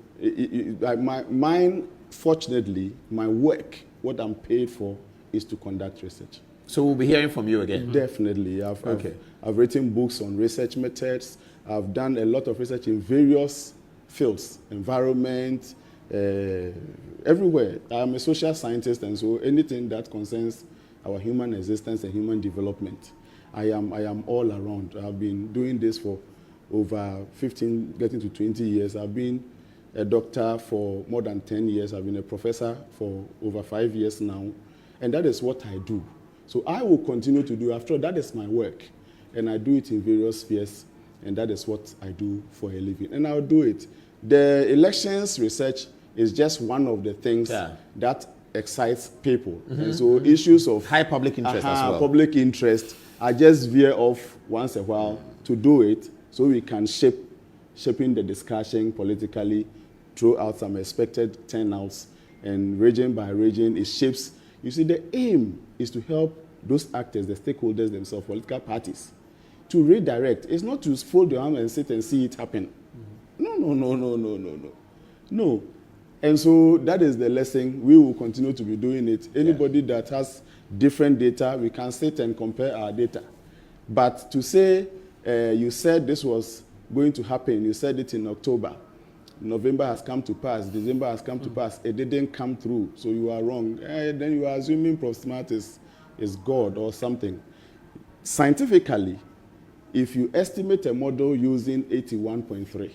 Mine, fortunately, my work, what I'm paid for, is to conduct research. So we'll be hearing from you again. Definitely. I've written books on research methods. I've done a lot of research in various fields, environment, everywhere. I'm a social scientist, and so anything that concerns our human existence and human development, I am all around. I've been doing this for over 15, getting to 20 years. I've been a doctor for more than 10 years. I've been a professor for over 5 years now. And that is what I do. So I will continue to do. After all, that is my work. And I do it in various spheres. And that is what I do for a living. And I'll do it. The elections research is just one of the things that excites people. And so issues of high public interest as well. Public interest, I just veer off once a while to do it so we can shaping the discussion politically, throw out some expected turnouts, and region by region, it shapes. You see, the aim is to help those actors, the stakeholders themselves, political parties, to redirect. It's not to fold your arms and sit and see it happen. No. And so that is the lesson. We will continue to be doing it. Anybody that has different data, we can sit and compare our data. But to say, you said this was going to happen, you said it in October, November has come to pass, December has come to pass, it didn't come through, so you are wrong. Then you are assuming Prof. Smart is God or something. scientifically, if you estimate a model using 81.3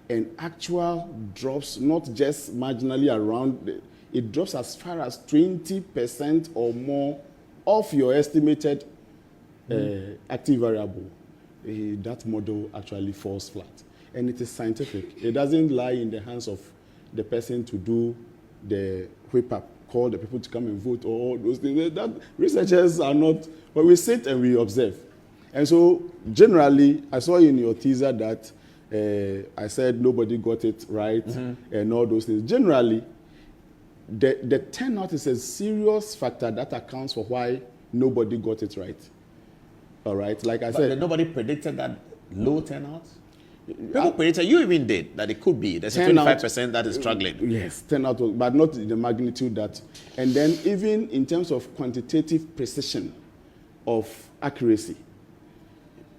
and actual drops not just marginally around, it drops as far as 20% or more of your estimated active variable, that model actually falls flat. And it is scientific. It doesn't lie in the hands of the person to do the whip up, call the people to come and vote, or all those things. That researchers are not, but we sit and we observe. And so generally, I saw in your teaser that I said nobody got it right and all those things. Generally, the turnout is a serious factor that accounts for why nobody got it right. All right, like I said. Nobody predicted that low turnout? People predicted, you even did, that it could be. There's a 25% that is struggling. Yes, turnout, but not the magnitude that. And then even in terms of quantitative precision of accuracy,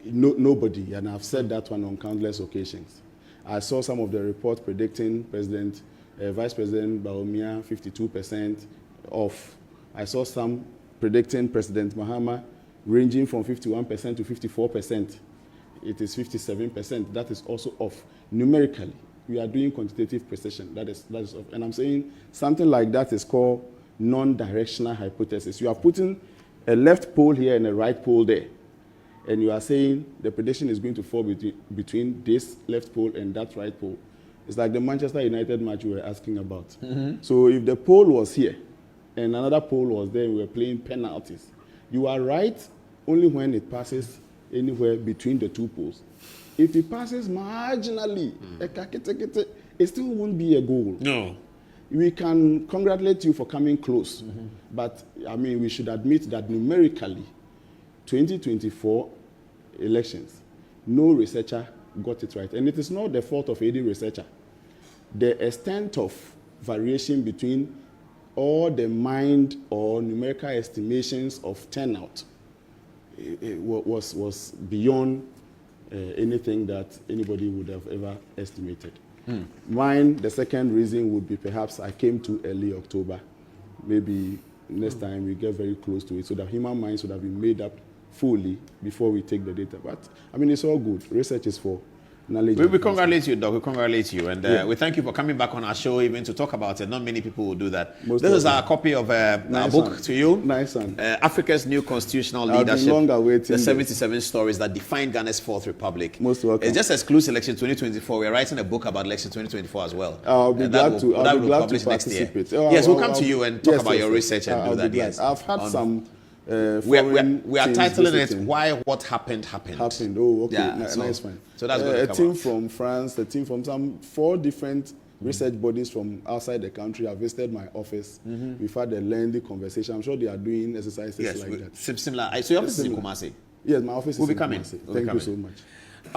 nobody, and I've said that one on countless occasions. I saw some of the reports predicting Vice President Bawumia 52% off. I saw some predicting President Mahama ranging from 51% to 54%. It is 57%. That is also off. Numerically, we are doing quantitative precision. That is off. And I'm saying something like that is called non-directional hypothesis. You are putting a left pole here and a right pole there. And you are saying the prediction is going to fall between this left pole and that right pole. It's like the Manchester United match we were asking about. So if the pole was here and another pole was there and we were playing penalties, you are right only when it passes anywhere between the two poles. If it passes marginally, it still won't be a goal. No. We can congratulate you for coming close. But, I mean, we should admit that numerically, 2024 elections, no researcher got it right. And it is not the fault of any researcher. The extent of variation between all the mined or numerical estimations of turnout was beyond anything that anybody would have ever estimated. Mine, the second reason would be perhaps I came too early October. Maybe next time we get very close to it so that human minds would have been made up fully before we take the data. But, I mean, it's all good. Research is for knowledge. We congratulate you, Doc. We congratulate you. And we thank you for coming back on our show even to talk about it. Not many people will do that. This is our copy of our book to you. Nice one. Africa's New Constitutional Leadership. The 77 Stories That Defined Ghana's Fourth Republic. Most welcome. It's just exclusive election 2024. We're writing a book about election 2024 as well. I'll be glad to Yes, participate. we'll come to you and talk about your research and do that. Yes. I've had some... we are titling it "Why What Happened Happened." Oh, okay, yeah, nice one. So that's a team from France, a team from some 4 different research bodies from outside the country have visited my office. We've had a lengthy conversation. I'm sure they are doing exercises like that. Similar. So your office is in Kumasi? Yes, my office is in Kumasi. Thank you so much.